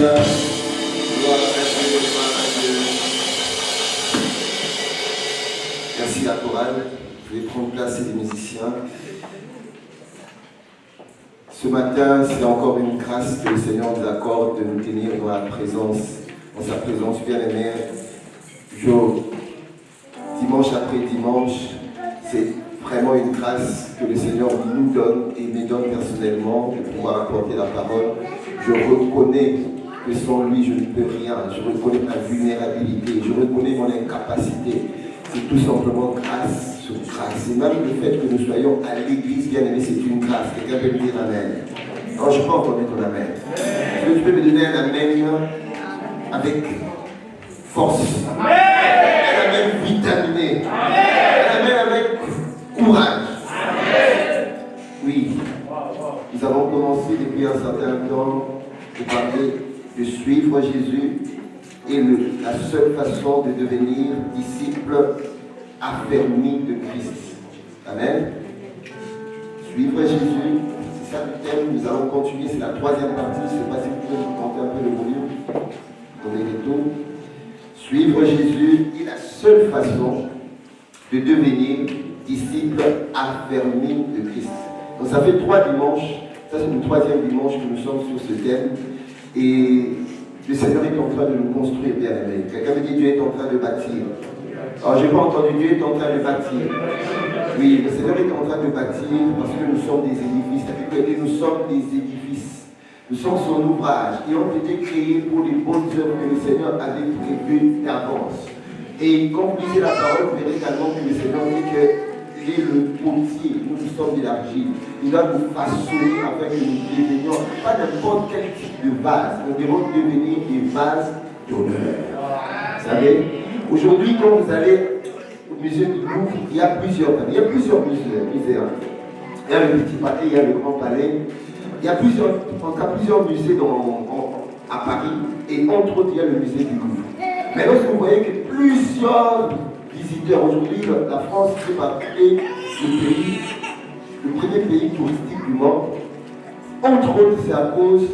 Alléluia. Gloire à Dieu, gloire à Dieu. Merci la chorale. Je vais prendre place et les musiciens. Ce matin, c'est encore une grâce que le Seigneur nous accorde de nous tenir dans la présence, dans sa présence bien-aimée. Dimanche après dimanche, c'est vraiment une grâce que le Seigneur nous donne et me donne personnellement de pouvoir apporter la parole. Je reconnais que sans lui, je ne peux rien. Je reconnais ma vulnérabilité. Je reconnais mon incapacité. C'est tout simplement grâce sur grâce. Et même le fait que nous soyons à l'église, bien aimé, c'est une grâce. Quelqu'un peut me dire Amen. Non, je ne peux pas entendre ton Amen. Est-ce que tu peux me donner un Amen avec force? Amen. Un Amen vitaminé. Un Amen avec courage. Amen. Oui. Nous avons commencé depuis un certain temps de parler de suivre Jésus et la seule façon de devenir disciple affermi de Christ. Amen. Suivre Jésus, c'est ça le thème. Nous allons continuer, c'est la troisième partie. Je ne sais pas si vous pouvez monter un peu le volume. Donnez les taux. Suivre Jésus est la seule façon de devenir disciple affermi de Christ. Donc ça fait 3 dimanches. Ça c'est le 3e dimanche que nous sommes sur ce thème. Et le Seigneur est en train de nous construire, bien aimé. Quelqu'un me dit Dieu est en train de bâtir. Alors je n'ai pas entendu Dieu est en train de bâtir. Oui, le Seigneur est en train de bâtir parce que nous sommes des édifices. C'est-à-dire que nous sommes des édifices. Nous sommes son ouvrage et ont été créés pour les bonnes œuvres que le Seigneur avait prévues d'avance. Et quand vous lisez la parole, vous verrez également que le Seigneur dit que il est le potier, nous sommes de l'argile. Il va nous façonner afin que nous devenions pas n'importe quel type de vase. Nous devons devenir des vases d'honneur. Vous savez, aujourd'hui, quand vous allez au musée du Louvre, il y a plusieurs musées. Il y a le Petit Palais, il y a le Grand Palais. Il y a plusieurs musées à Paris. Et entre autres, il y a le musée du Louvre. Mais lorsque vous voyez que plusieurs visiteurs aujourd'hui, la France fait partie le premier pays touristique du monde. Entre autres, c'est à cause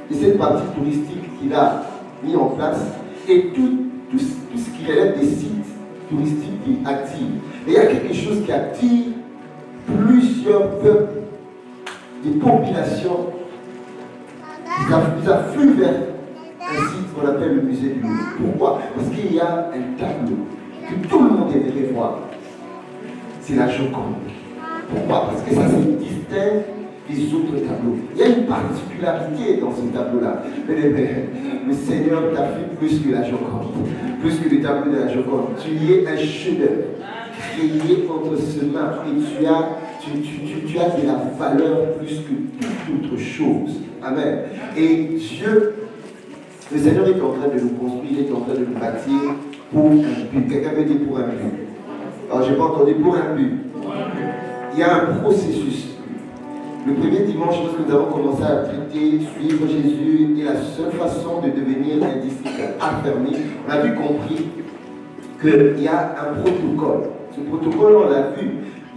de cette partie touristique qu'il a mis en place et tout ce qui relève des sites touristiques qui attirent. Et il y a quelque chose qui attire plusieurs peuples, des populations qui affluent vers un site qu'on appelle le musée du Louvre. Pourquoi? Parce qu'il y a un tableau que tout le monde aimerait voir. C'est la Joconde. Pourquoi? Parce que ça se distingue des autres tableaux. Il y a une particularité dans ce tableau-là. Le Seigneur t'a fait plus que la Joconde, plus que le tableau de la Joconde. Tu y es un chef-d'œuvre créé entre ses mains et tu as de la valeur plus que toute autre chose. Amen. Et Dieu, le Seigneur est en train de nous construire, il est en train de nous bâtir pour un but. Quelqu'un veut dire pour un but. Alors je n'ai pas entendu pour un but. Il y a un processus. Le premier dimanche, lorsque nous avons commencé à traiter, suivre Jésus, est la seule façon de devenir un disciple affermi. On a vu compris qu'il y a un protocole. Ce protocole, on l'a vu.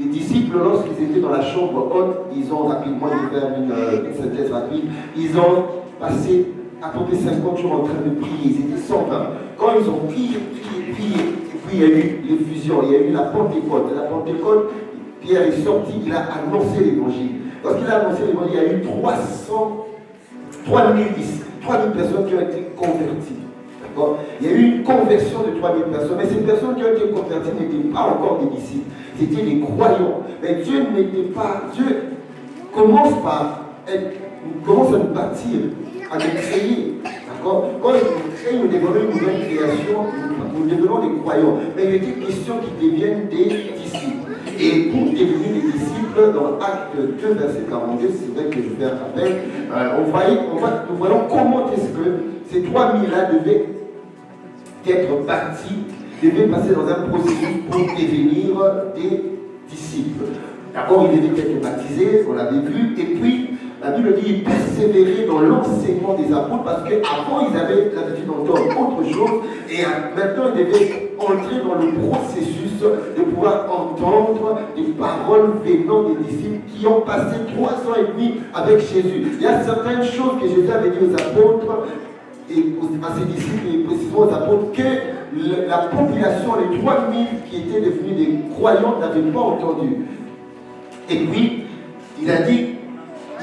Les disciples, lorsqu'ils étaient dans la chambre haute, ils ont rapidement, je vais faire une synthèse rapide, ils ont passé à peu près 50 jours en train de prier. Ils étaient 120. Quand ils ont prié, et puis il y a eu l'effusion, il y a eu la Pentecôte. La Pentecôte, Pierre est sorti, il a annoncé l'évangile. Lorsqu'il a annoncé l'évangile, il y a eu 3000 personnes qui ont été converties. D'accord? Il y a eu une conversion de 3000 personnes. Mais ces personnes qui ont été converties n'étaient pas encore des disciples. C'était des croyants. Mais Dieu n'était pas. Dieu commence à nous bâtir, à nous créer. D'accord? Quand nous créons, nous développons une nouvelle création, nous devenons des croyants. Mais il était question qu'ils deviennent des disciples. Et pour devenir des disciples, dans Acte 2, verset 42, c'est vrai que je vais faire rappel, nous voyons comment est-ce que ces 3000-là devaient être bâtis, devaient passer dans un processus pour devenir des disciples. D'abord, ils devaient être baptisés, on l'avait vu, et puis La Bible dit qu'ils persévéraient dans l'enseignement des apôtres parce qu'avant ils avaient l'habitude d'entendre autre chose et maintenant ils devaient entrer dans le processus de pouvoir entendre des paroles venant des disciples qui ont passé 3 ans et demi avec Jésus. Il y a certaines choses que Jésus avait dit aux apôtres et à ses disciples et précisément aux apôtres que la population, les 3000 qui étaient devenus des croyants n'avaient pas entendu. Et puis, il a dit,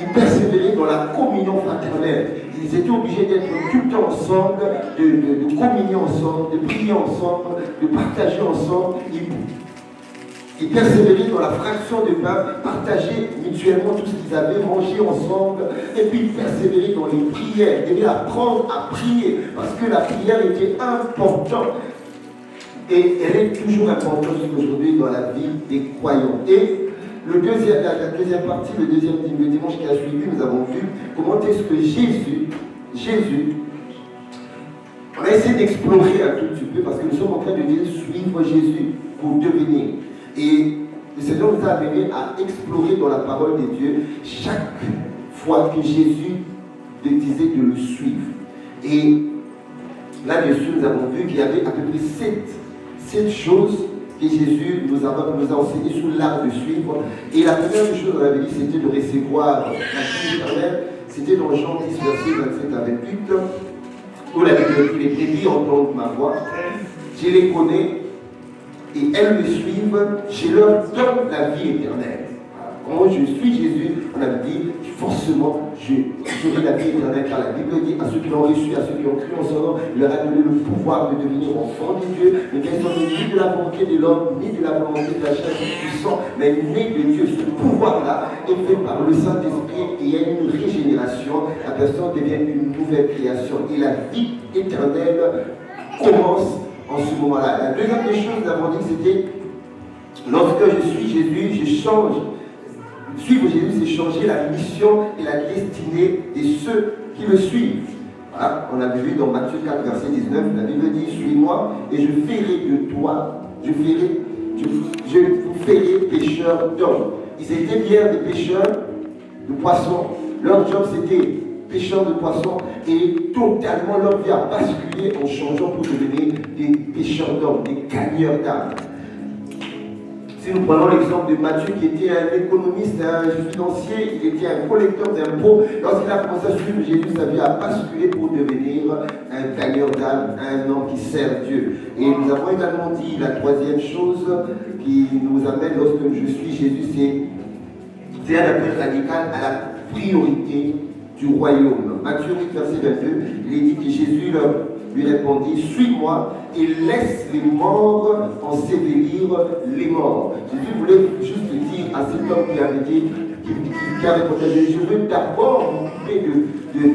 ils persévéraient dans la communion fraternelle. Ils étaient obligés d'être tout le temps ensemble, de communier ensemble, de prier ensemble, de partager ensemble. Ils persévéraient dans la fraction de pain, partager mutuellement tout ce qu'ils avaient, manger ensemble. Et puis ils persévéraient dans les prières. Ils devaient apprendre à prier parce que la prière était importante. Et elle est toujours importante aujourd'hui dans la vie des croyants. Et la deuxième partie, le dimanche qui a suivi, nous avons vu comment est-ce que Jésus, on a essayé d'explorer un tout petit peu parce que nous sommes en train de dire suivre Jésus pour devenir. Et le Seigneur nous a amené à explorer dans la parole de Dieu chaque fois que Jésus disait de le suivre. Et là-dessus, nous avons vu qu'il y avait à peu près 7 choses que Jésus nous a enseigné sous l'art de suivre. Et la première chose qu'on avait dit, c'était de recevoir la vie éternelle. C'était dans Jean 10, verset 27 à 28, où la Bible dit, les brebis entendent ma voix, je les connais, et elles me suivent, je leur donne la vie éternelle. Quand je suis Jésus, on a dit, forcément, j'aurai la vie éternelle, car la Bible dit à ceux qui l'ont reçu, à ceux qui ont cru en son nom, il leur a donné le pouvoir de devenir enfants de Dieu, mais qu'elles sont ni de la volonté de l'homme, ni de la volonté de la chair du sang, mais nés de Dieu. Ce pouvoir-là est fait par le Saint-Esprit et il y a une régénération, la personne devient une nouvelle création. Et la vie éternelle commence en ce moment-là. La deuxième des choses, nous avons dit, c'était lorsque je suis Jésus, je change. Suivre Jésus, c'est changer la mission et la destinée de ceux qui le suivent. Voilà, on avait vu dans Matthieu 4, verset 19, la Bible dit, suis-moi et je ferai de toi, je vous ferai pécheurs d'hommes. Ils étaient bien des pêcheurs de poissons. Leur job, c'était pêcheurs de poissons et totalement leur vie a basculé en changeant pour devenir des pêcheurs d'hommes, des gagneurs d'âmes. Si nous prenons l'exemple de Matthieu qui était un économiste, un financier, il était un collecteur d'impôts. Lorsqu'il a commencé à suivre Jésus, sa vie a basculé pour devenir un gagneur d'âme, un homme qui sert Dieu. Et nous avons également dit la troisième chose qui nous amène lorsque je suis Jésus, c'est un appel radical à la priorité du royaume. Matthieu 8, verset 22, il est dit que Jésus lui répondit, suis-moi et laisse les morts ensevelir les morts. Jésus voulait juste dire à cet homme qui avait dit, qui avait protégé, je veux d'abord m'occuper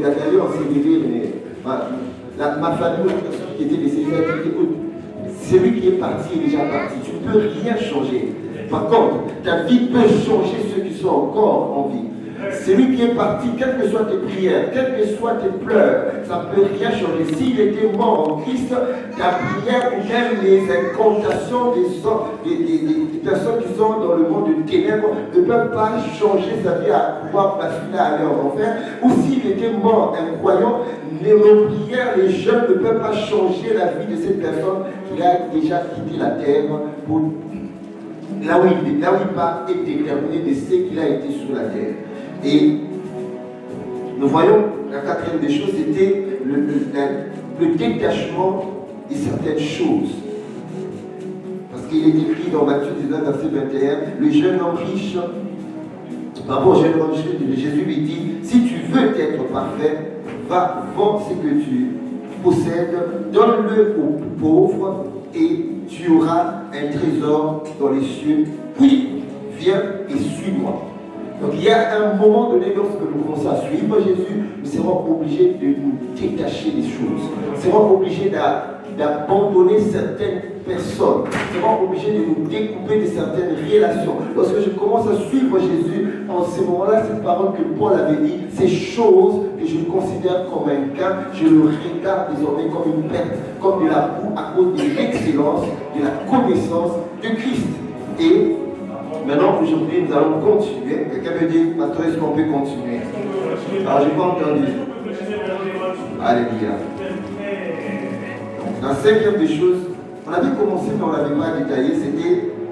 d'aller ensevelir ma famille ou la personne qui était décédée. Écoute, celui qui est parti est déjà parti, tu ne peux rien changer. Par contre, ta vie peut changer ceux qui sont encore en vie. Celui qui est parti, quelles que soient tes prières, quelles que soient tes pleurs, ça ne peut rien changer. S'il était mort en Christ, ta prière ou même les incantations des personnes qui sont dans le monde de ténèbres ne peuvent pas changer sa vie à pouvoir basculer à aller en enfer. Ou s'il était mort, un croyant, les prières, les jeûnes ne peuvent pas changer la vie de cette personne qui a déjà quitté la terre pour là où il part est déterminé de ce qu'il a été sur la terre. Et nous voyons, la quatrième des choses, c'était le détachement de certaines choses. Parce qu'il est écrit dans Matthieu 19, verset 21, le jeune homme riche, Jésus lui dit, si tu veux être parfait, va vendre ce que tu possèdes, donne-le aux pauvres et tu auras un trésor dans les cieux. Puis, viens et suis-moi. Donc il y a un moment donné, lorsque nous commençons à suivre Jésus, nous serons obligés de nous détacher des choses. Nous serons obligés d'abandonner certaines personnes. Nous serons obligés de nous découper de certaines relations. Lorsque je commence à suivre Jésus, en ce moment-là, cette parole que Paul avait dit, ces choses que je considère comme un gain, je le regarde désormais comme une perte, comme de la boue à cause de l'excellence, de la connaissance de Christ. Et maintenant, aujourd'hui, nous allons continuer. Quelqu'un me dit, pasteur, est-ce qu'on peut continuer? Alors, je n'ai pas entendu. Alléluia. La cinquième des choses, on avait commencé, mais on n'avait pas détaillé,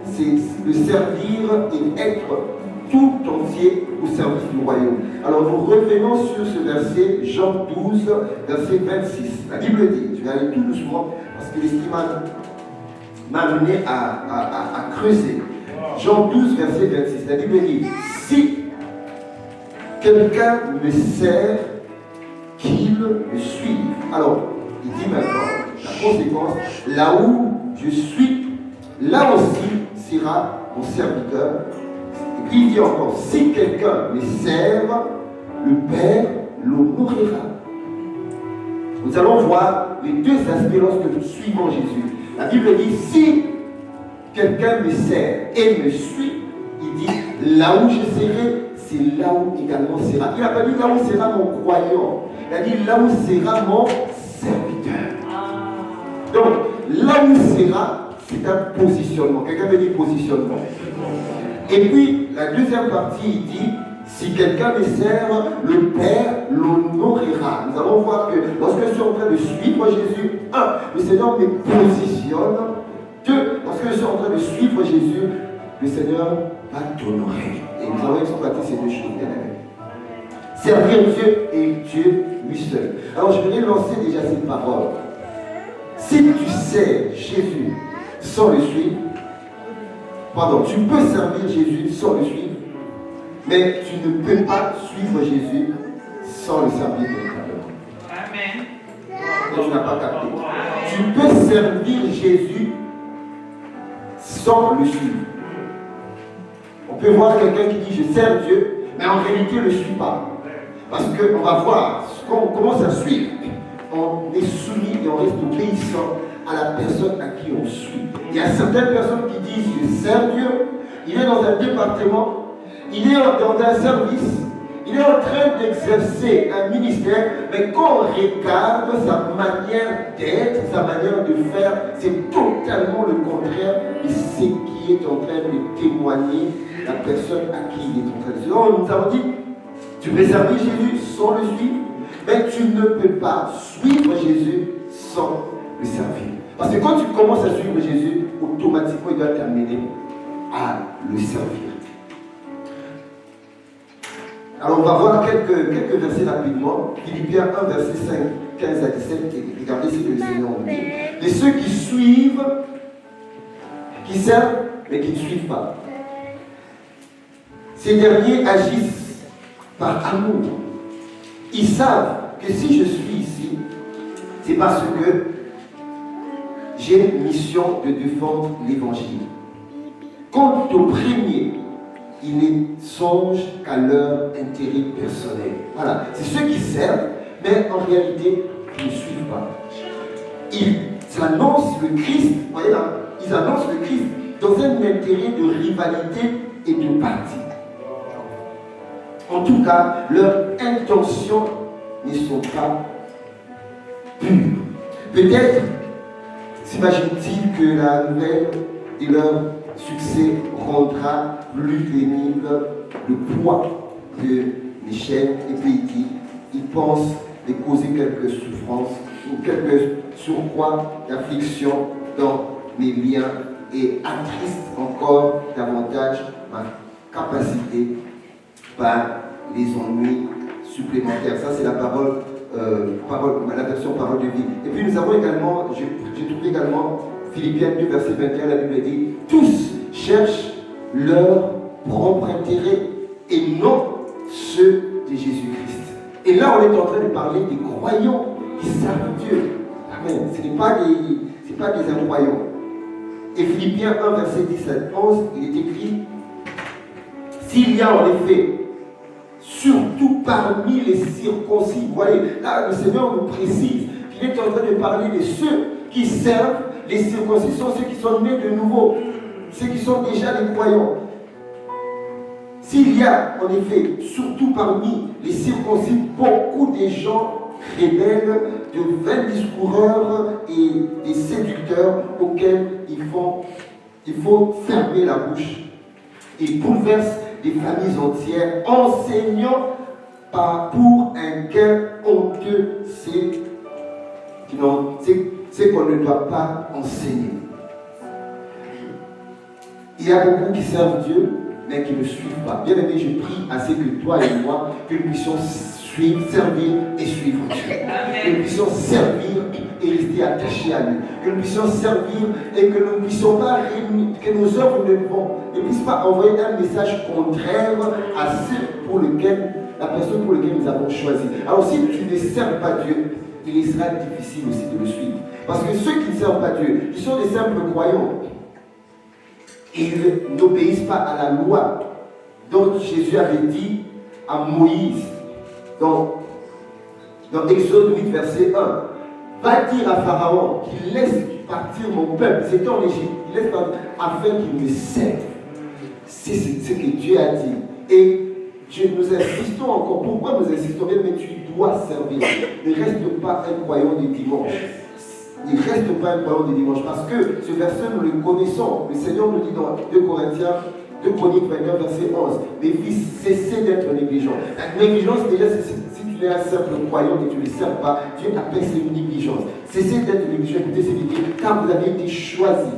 c'est de servir et être tout entier au service du royaume. Alors nous revenons sur ce verset, Jean 12, verset 26. La Bible dit, je vais aller tout doucement, parce que l'estime m'a amené à creuser. Jean 12, verset 26. La Bible dit, si quelqu'un me sert, qu'il me suive. Alors, il dit maintenant, la conséquence, là où je suis, là aussi sera mon serviteur. Et puis il dit encore, si quelqu'un me serve, le Père l'honorera. Nous allons voir les deux aspects lorsque nous suivons Jésus. La Bible dit, si quelqu'un me sert et me suit, il dit, là où je serai, c'est là où également sera. Il n'a pas dit là où sera mon croyant. Il a dit là où sera mon serviteur. Donc, là où sera, c'est un positionnement. Quelqu'un me dit positionnement. Et puis, la deuxième partie, il dit, si quelqu'un me sert, le Père l'honorera. Nous allons voir que lorsque je suis en train de suivre Jésus, le Seigneur me positionne. 2, lorsque je suis en train de suivre Jésus, le Seigneur va t'honorer. Et nous allons exploiter ces deux choses, bien aimés. Servir Dieu et Dieu lui seul. Alors je vais lancer déjà cette parole. Si tu sais Jésus sans le suivre, tu peux servir Jésus sans le suivre, mais tu ne peux pas suivre Jésus sans le servir véritablement. Amen. Donc tu n'as pas capté. Tu peux servir Jésus sans le suivre. On peut voir quelqu'un qui dit je sers Dieu, mais en réalité ne le suit pas. Parce qu'on va voir, quand on commence à suivre, on est soumis et on reste obéissant à la personne à qui on suit. Il y a certaines personnes qui disent je sers Dieu, il est dans un département, il est dans un service, il est en train d'exercer un ministère, mais quand on regarde sa manière d'être, sa manière de faire, c'est totalement le contraire de ce qui est en train de témoigner la personne à qui il est en train de se dire. Donc, nous avons dit, tu peux servir Jésus sans le suivre, mais tu ne peux pas suivre Jésus sans le servir. Parce que quand tu commences à suivre Jésus, automatiquement il doit t'amener à le servir. Alors on va voir quelques versets rapidement. Philippiens 1, verset 5, 15 à 17. Et regardez ce que le Seigneur nous dit. Et ceux qui suivent, qui servent, mais qui ne suivent pas. Ces derniers agissent par amour. Ils savent que si je suis ici, c'est parce que j'ai une mission de défendre l'évangile. Quant aux premiers, ils ne songent qu'à leur intérêt personnel. Voilà, c'est ceux qui servent, mais en réalité, ils ne suivent pas. Ils annoncent le Christ, vous voyez là, ils annoncent le Christ dans un intérêt de rivalité et de parti. En tout cas, leurs intentions ne sont pas pures. Peut-être s'imagine-t-il que la nouvelle de leur succès rendra plus pénible le poids de l'échec et puis ils pensent de causer quelques souffrances ou quelques surcroît d'affliction dans mes liens et attristent encore davantage ma capacité par les ennuis supplémentaires. Ça, c'est la la version parole de vie. Et puis nous avons également, j'ai trouvé également Philippiens 2, verset 21, la Bible dit, tous cherchent leur propre intérêt et non ceux de Jésus-Christ. Et là, on est en train de parler des croyants qui servent Dieu. Amen. Ce n'est pas des incroyants. Et Philippiens 1, verset 10 à 11, il est écrit, s'il y a en effet, surtout parmi les circoncis, vous voyez, là le Seigneur nous précise qu'il est en train de parler de ceux qui servent. Les circoncis sont ceux qui sont nés de nouveau, ceux qui sont déjà des croyants. S'il y a en effet, surtout parmi les circoncis, beaucoup de gens rebelles, de vains discoureurs et des séducteurs auxquels il faut fermer la bouche. Il bouleverse des familles entières, enseignant pour un gain honteux, c'est qu'on ne doit pas enseigner. Il y a beaucoup qui servent Dieu, mais qui ne suivent pas. Bien aimé, je prie assez que toi et moi, que nous puissions suivre, servir et suivre Dieu. Amen. Que nous puissions servir et rester attachés à lui. Que nous puissions servir et que nous ne puissions pas, que nos œuvres ne puissent pas envoyer un message contraire à ceux pour lesquels, la personne pour laquelle nous avons choisi. Alors si tu ne sers pas Dieu, il sera difficile aussi de le suivre. Parce que ceux qui ne servent pas Dieu, ils sont des simples croyants. Ils n'obéissent pas à la loi dont Jésus avait dit à Moïse dans Exode 8, verset 1. Va dire à Pharaon qu'il laisse partir mon peuple. C'était en Égypte. Il laisse partir afin qu'il me serve. C'est ce que Dieu a dit. Et nous insistons encore. Pourquoi nous insistons bien? Mais tu dois servir. Ne reste pas un croyant du dimanche. Il ne reste pas un croyant du dimanche. Parce que ce verset, nous le connaissons. Le Seigneur nous dit dans 2 Corinthiens, 2 Chroniques 21, verset 11. Mes fils, cessez d'être négligents. La négligence, déjà, si tu es un simple croyant et tu ne le sers pas, Dieu appelle ça une négligence. Cessez d'être négligent. Écoutez, c'est dire, car vous avez été choisis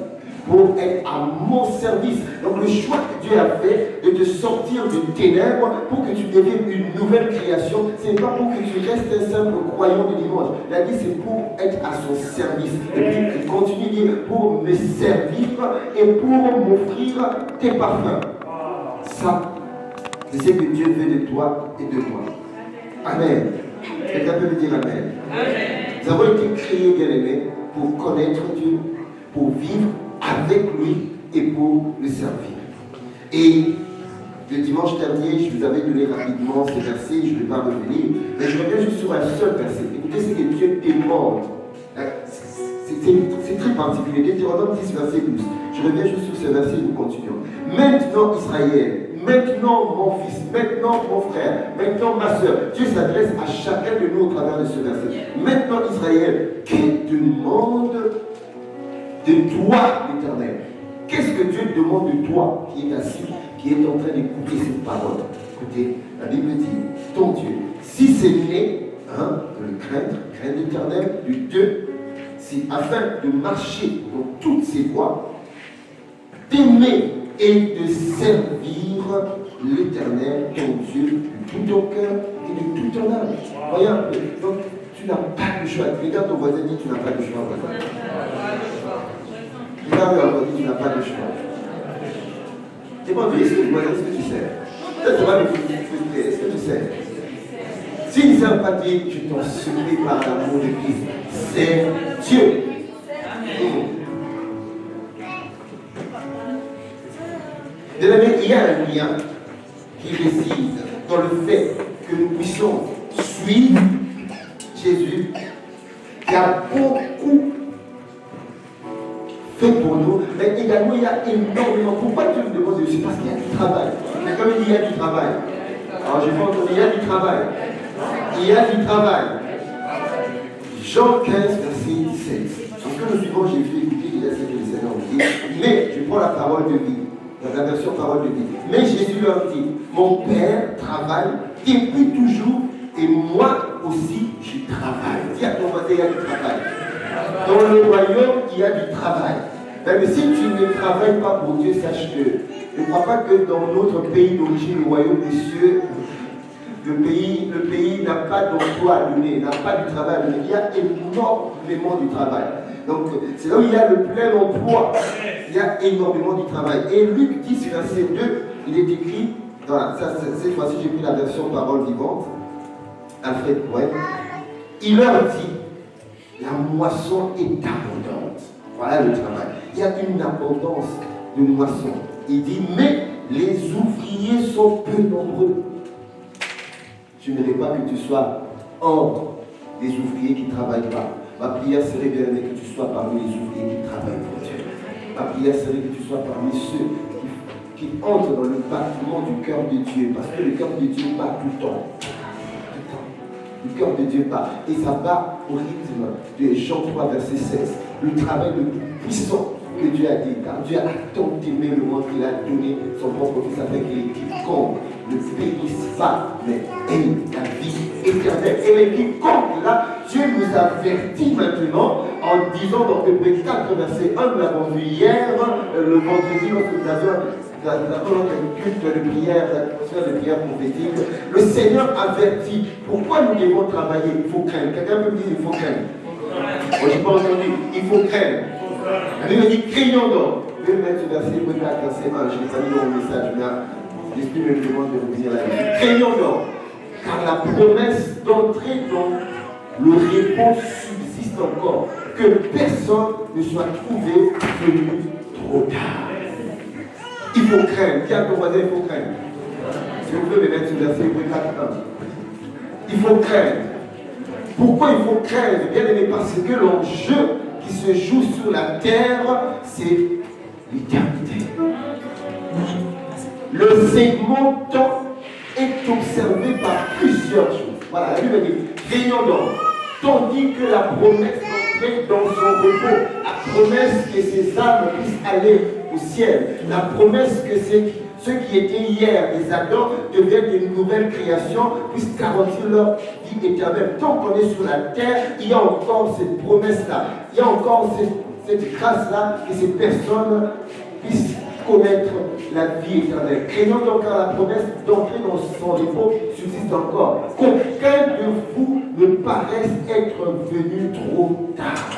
pour être à mon service. Donc le choix que Dieu a fait de te sortir des ténèbres pour que tu deviennes une nouvelle création, ce n'est pas pour que tu restes un simple croyant du dimanche. Il a dit c'est pour être à son service. Et puis il continue de dire pour me servir et pour m'offrir tes parfums. Ça, c'est ce que Dieu veut de toi et de moi. Amen. Quelqu'un peut me dire Amen. Amen. Nous avons été créés, bien aimés, pour connaître Dieu, pour vivre avec lui et pour le servir. Et le dimanche dernier, je vous avais donné rapidement ces versets, je ne vais pas revenir, mais je reviens juste sur un seul verset. Écoutez ce que Dieu demande. C'est très particulier. Deutéronome 10, verset 12. Je reviens juste sur ce verset et nous continuons. Maintenant, Israël, maintenant mon fils, maintenant mon frère, maintenant ma soeur. Dieu s'adresse à chacun de nous au travers de ce verset. Maintenant, Israël, qui demande de toi, l'Éternel? Qu'est-ce que Dieu demande de toi qui est assis, qui est en train d'écouter cette parole? Écoutez, la Bible dit, ton Dieu, si c'est né, de le craindre l'Éternel, du 2, c'est afin de marcher dans toutes ses voies, d'aimer et de servir l'Éternel, ton Dieu, de tout ton cœur et de toute ton âme. Voyez un peu. Donc, tu n'as pas le choix. Regarde ton voisin, dis tu n'as pas le choix. Regarde ton voisin, tu n'as pas le choix. C'est pas vrai, est-ce que tu sais? Ça va me frustrer, est-ce que tu sais? S'ils ne savent pas dire, tu t'en supplie par l'amour de Christ. C'est Dieu. De la même, il y a un lien qui réside dans le fait que nous puissions suivre Jésus, qui a beaucoup fait pour nous, mais également il y a énormément. Pourquoi Dieu nous demande de suivre? Parce qu'il y a du travail. Mais comme il dit, il y a du travail. Alors je vais entendre, il y a du travail. Il y a du travail. Jean 15, verset 17. Parce que nous suivons Jésus, écoutez, il y a ce que le Seigneur nous dit. Mais, je prends la parole de vie, dans la version parole de vie. Mais Jésus leur dit, mon Père travaille depuis toujours, et moi aussi, je travaille. Dis à ton voisin, il y a du travail. Dans le royaume, il y a du travail. Mais si tu ne travailles pas pour Dieu, sache que ne crois pas que dans notre pays d'origine, le royaume des cieux, le pays n'a pas d'emploi à donner, n'a pas de travail à donner. Il y a énormément de travail. Donc, c'est là où il y a le plein emploi. Il y a énormément de travail. Et Luc 10, verset 2, il est écrit, cette fois-ci j'ai pris la version parole vivante, Alfred Poët, il leur dit, la moisson est abondante. Voilà le travail. Il y a une abondance de moisson. Il dit, mais les ouvriers sont peu nombreux. Je n'aimerais pas que tu sois entre les ouvriers qui ne travaillent pas. Ma prière serait bien aimée que tu sois parmi les ouvriers qui travaillent pour Dieu. Ma prière serait que tu sois parmi ceux qui entrent dans le battement du cœur de Dieu. Parce que le cœur de Dieu bat tout le temps. Le cœur de Dieu bat. Et ça bat au rythme de Jean 3, verset 16. Le travail le plus puissant que Dieu a dit, car Dieu a tant aimé le monde qu'il a donné son propre fils afin qu'il quiconque ne périsse pas, mais ait la vie éternelle. Et quiconque, là, Dieu nous avertit maintenant en disant dans Hébreux 4, verset 1, nous l'avons vu hier, le vendredi, lorsque nous avions un culte de prière, l'atmosphère de prière prophétique, le Seigneur avertit. Pourquoi nous devons travailler? Il faut craindre. Quelqu'un peut me dire il faut craindre. Moi, je n'ai pas entendu. Il faut craindre. La Bible dit craignons donc. Je vais mettre ce verset, Hébreux 4, verset 1. Je n'ai pas mis mon message, mais l'Esprit me demande de vous dire la vie. Craignons donc, car la promesse d'entrer dans le repos subsiste encore. Que personne ne soit trouvé venu trop tard. Il faut craindre. Qui a ton voisin, il faut craindre. Si vous pouvez me mettre ce verset, Hébreux 4, 1. Il faut craindre. Pourquoi il faut craindre? Bien aimé, parce que l'enjeu qui se joue sur la terre, c'est l'éternité. Le segment temps est observé par plusieurs choses. Voilà, la Bible dit, craignons donc, tandis que la promesse d'entrer dans son repos, la promesse que ses âmes puissent aller au ciel, la promesse que ceux qui étaient hier des Adams deviennent une nouvelle création, puissent garantir leur vie éternelle. Tant qu'on est sur la terre, il y a encore cette promesse-là, il y a encore cette grâce-là, que ces personnes puissent connaître la vie éternelle. Craignons donc car la promesse d'entrer dans son repos subsiste encore. Qu'aucun de vous ne paraisse être venu trop tard.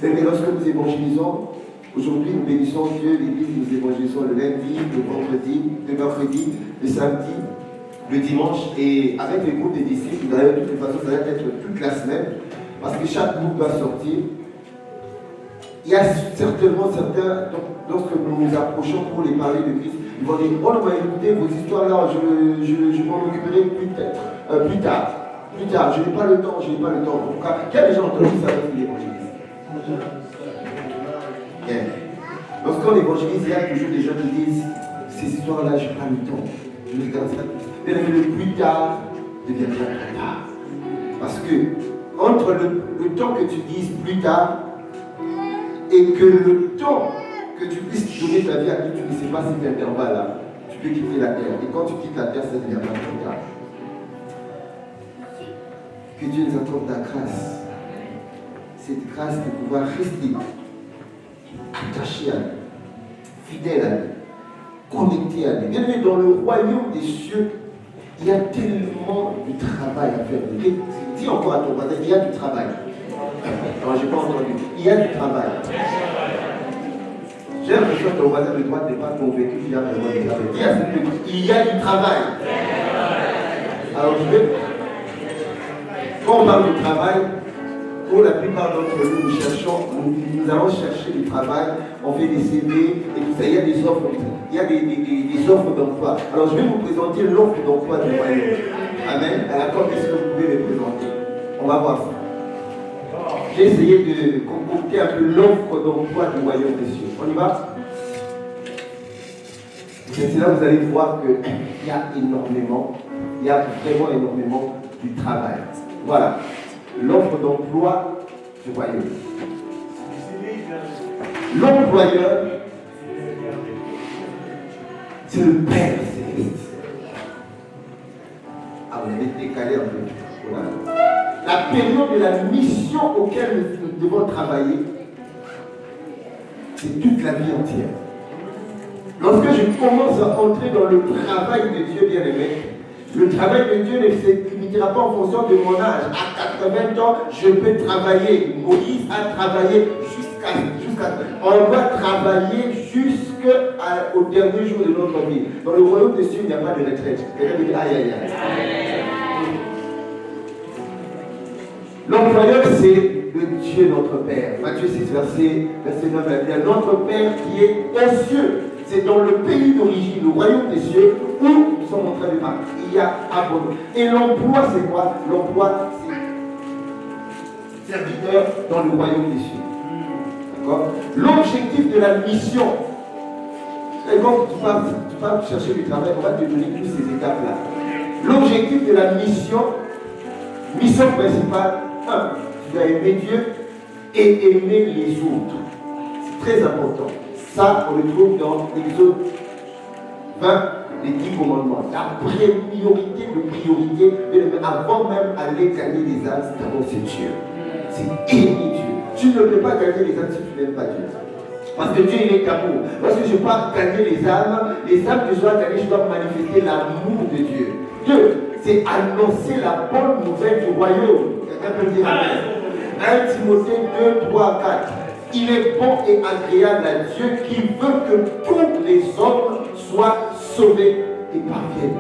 Mais lorsque nous évangélisons, aujourd'hui nous bénissons Dieu, l'église, nous évangélisons le lundi, le vendredi, le mercredi, le samedi, le dimanche, et avec les groupes des disciples, d'ailleurs de toute façon ça va être toute la semaine, parce que chaque groupe va sortir. Il y a certainement certains, lorsque nous nous approchons pour les parler de Christ, ils vont dire, oh non, écoutez, vos histoires là, je m'en occuperai plus tard. Plus tard, je n'ai pas le temps, je n'ai pas le temps. Qui a déjà entendu ça avec l'évangéliste? Lorsqu'on évangélise, il y a toujours des gens qui disent, ces histoires-là, je n'ai pas le temps. Je les garde ça. Mais le plus tard deviendra trop tard. Parce que, entre le temps que tu dises plus tard, et que le temps que tu puisses donner ta vie à qui tu ne sais pas cet intervalle-là, tu peux quitter la terre. Et quand tu quittes la terre, ça devient pas trop tard. Que Dieu nous accorde la grâce. Cette grâce de pouvoir rester attaché à lui, fidèle à lui, connecté à lui. Bien vu, dans le royaume des cieux, il y a tellement de travail à faire. Dis encore à ton voisin, il y a du travail. Non, je n'ai pas entendu. Il y a du travail. J'ai l'impression que ton voisin de droite n'est pas convaincu qu'il y a vraiment du travail. Il y a du travail. Alors je vais. Quand on parle du travail, pour la plupart d'entre nous, nous allons chercher du travail, on fait des CV et tout ça. Il y a des offres, des offres d'emploi. Alors je vais vous présenter l'offre d'emploi du royaume. Amen. Alors qu'est-ce que vous pouvez me présenter? On va voir ça. J'ai essayé de concocter un peu l'offre d'emploi du royaume des cieux. On y va? Et c'est là que vous allez voir qu'il y a énormément, il y a vraiment énormément du travail. Voilà, l'offre d'emploi du royaume. L'employeur, c'est le Père céleste. Ah, vous avez décalé un peu. Voilà. La période de la mission auquel nous devons travailler, c'est toute la vie entière. Lorsque je commence à entrer dans le travail de Dieu bien-aimé, le travail de Dieu ne se limitera pas en fonction de mon âge. À 80 ans, je peux travailler. Moïse a travaillé jusqu'à. On doit travailler jusqu'au dernier jour de notre vie. Dans le royaume des cieux, il n'y a pas de retraite. Quelqu'un dit aïe aïe aïe. L'employeur, c'est le Dieu notre Père. Matthieu 6, verset 9, il y a notre Père qui est aux cieux. C'est dans le pays d'origine, le royaume des cieux, où nous sommes en train de partir. Il y a abondance. Et l'emploi, c'est quoi? L'emploi, c'est serviteur dans le royaume des cieux. D'accord? L'objectif de la mission. Et quand tu pars chercher du travail, on va te donner toutes ces étapes-là. L'objectif de la mission principale, tu dois aimer Dieu et aimer les autres. très important. Ça, on le trouve dans l'Exode 20, les 10 commandements. La priorité de priorité, avant même d'aller gagner des âmes, d'abord c'est Dieu. C'est aimer Dieu. Tu ne peux pas gagner les âmes si tu n'aimes pas Dieu. Parce que Dieu, il est amour. Lorsque je pars gagner les âmes que je dois gagner, je dois manifester l'amour de Dieu. Dieu, c'est annoncer la bonne nouvelle du royaume. Quelqu'un peut dire Amen. 1 Timothée 2, 3, 4. Il est bon et agréable à Dieu qui veut que tous les hommes soient sauvés et parviennent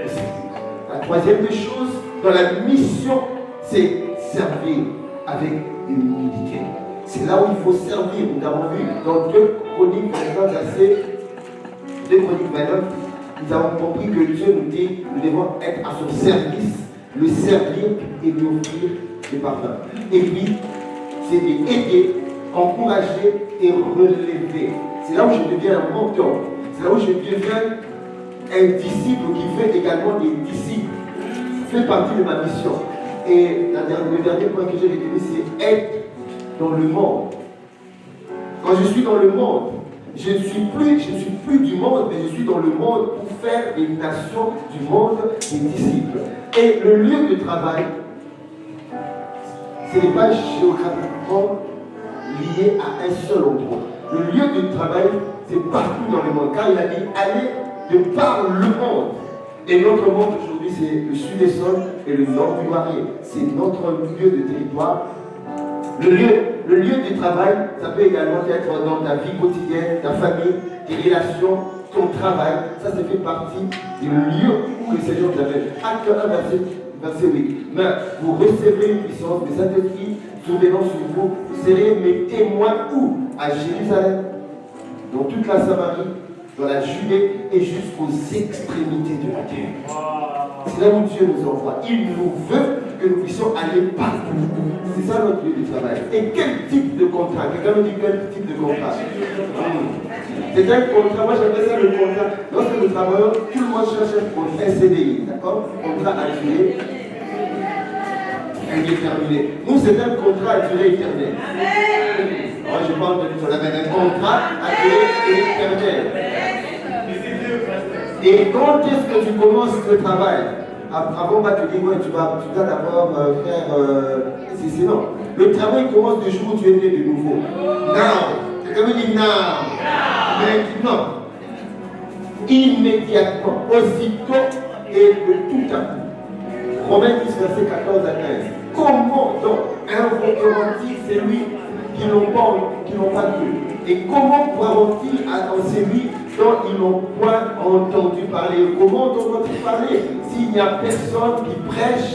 au salut. La troisième des choses, dans la mission, c'est servir avec humilité. C'est là où il faut servir. Nous avons vu dans 2 Chroniques 29, verset 2 Chroniques 29, nous avons compris que Dieu nous dit nous devons être à son service, le servir et lui offrir des parfums. Et puis, c'est d'aider, encourager et relever. C'est là où je deviens un mentor. C'est là où je deviens un disciple qui fait également des disciples. Ça fait partie de ma mission. Et le dernier point que j'ai retenu, c'est être dans le monde. Quand je suis dans le monde, je ne suis plus du monde, mais je suis dans le monde pour faire des nations du monde des disciples. Et le lieu de travail, ce n'est pas géographiquement lié à un seul endroit. Le lieu de travail, c'est partout dans le monde. Car il a dit, allez de par le monde. Et notre monde aujourd'hui, c'est le sud des sols et le nord du Marais. C'est notre lieu de territoire. Le lieu du travail, ça peut également être dans ta vie quotidienne, ta famille, tes relations, ton travail. Ça fait partie du lieu où le Seigneur vous appelle. Acte 1, verset 8. Mais vous recevrez une puissance du Saint-Esprit, souvenant sur vous, vous serez mes témoins où? À Jérusalem, dans toute la Samarie, dans la Judée et jusqu'aux extrémités de la terre. C'est là où Dieu nous envoie. Il nous veut que nous puissions aller partout. C'est ça notre lieu de travail. Et quel type de contrat? Quelqu'un me dit quel type de contrat? C'est un contrat, moi j'appelle ça le contrat. Lorsque nous travaillons, tout le monde cherche un CDI, d'accord? Contrat à durée indéterminée. Nous, c'est un contrat à durée éternelle. Moi, je parle de un contrat à durée éternelle. Et quand est-ce que tu commences le travail? Avant, on va te dire, ouais, tu dois d'abord faire. C'est non. Le travail commence le jour où tu es né de nouveau. Now. Quelqu'un me dit now. Maintenant. Immédiatement. Aussitôt et de tout à coup. Romains 10, verset 14 à 15. Comment donc invoqueront-ils celui qui n'ont pas cru? Et comment croiront-ils en celui dont ils n'ont point entendu parler? Comment entendront-ils parler s'il n'y a personne qui prêche?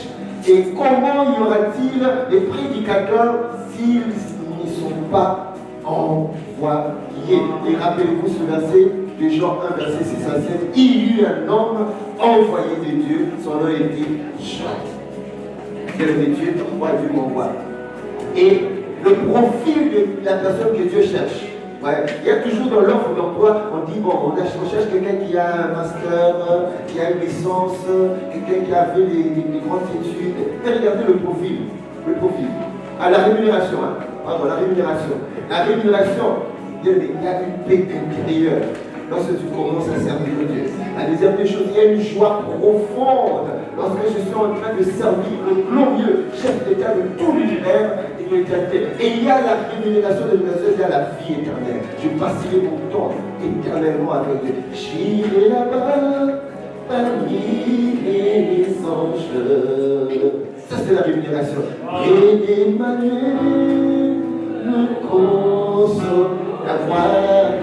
Et comment y aura-t-il des prédicateurs s'ils n'y sont pas envoyés? Et rappelez-vous ce verset de Jean 1, verset 6 à 7. Il y eut un homme envoyé de Dieu, son nom était Jean. C'est le Dieu, pourquoi Dieu m'envoie? Et le profil de la personne que Dieu cherche. Ouais. Il y a toujours dans l'offre d'emploi, on dit, bon, on cherche quelqu'un qui a un master, qui a une licence, quelqu'un qui a fait des grandes études. Et regardez le profil. À la rémunération, Pardon, la rémunération. La rémunération, il y a une paix intérieure lorsque tu commences à servir Dieu. La deuxième des choses, il y a une joie profonde lorsque je suis en train de servir le glorieux chef d'État de tout l'univers et de l'éternité. Et il y a la rémunération de l'universel, il y a la vie éternelle. Je passerai mon temps éternellement avec Dieu. J'irai là-bas parmi les anges. Ça, c'est la rémunération. Et d'Emmanuel le console. D'avoir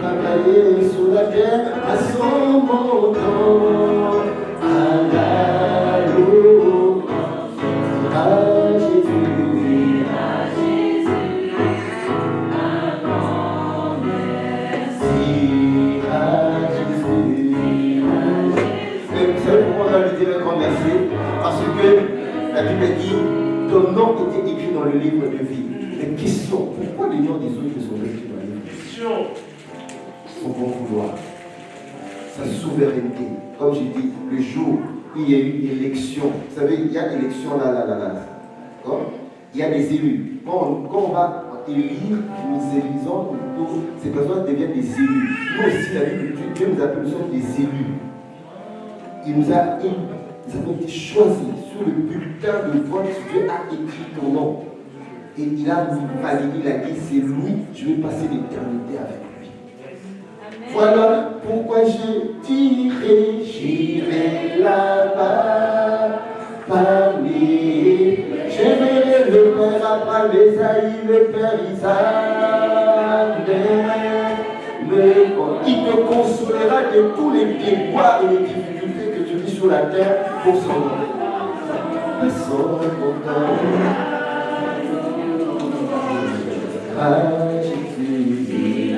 travaillé sous la terre à son montant, à la louange, à Jésus, un grand merci, à Jésus. Vous savez pourquoi on va lui dire un grand merci? Parce que la Bible dit, ton nom était écrit dans le livre de vie. Mais question, pourquoi les noms des autres sont écrits dans le livre de vie? Son bon vouloir, sa souveraineté. Comme j'ai dit, le jour où il y a eu une élection, vous savez, il y a élection là. Il y a des élus. Quand on va élire, nous élisons, ces personnes deviennent des élus. Nous aussi, la Bible de Dieu nous appelle, nous sommes des élus. Il nous a été choisis sur le bulletin de vote. Dieu a écrit ton nom. Et il a validé, il a dit, c'est lui, je vais passer l'éternité avec lui. Amen. Voilà pourquoi j'irai là-bas, parmi. Je verrai le Père Abraham, Esaïe, le Père Isaac. Il te consolera de tous les déboires et les difficultés que tu vis sur la terre pour son nom. À Jésus,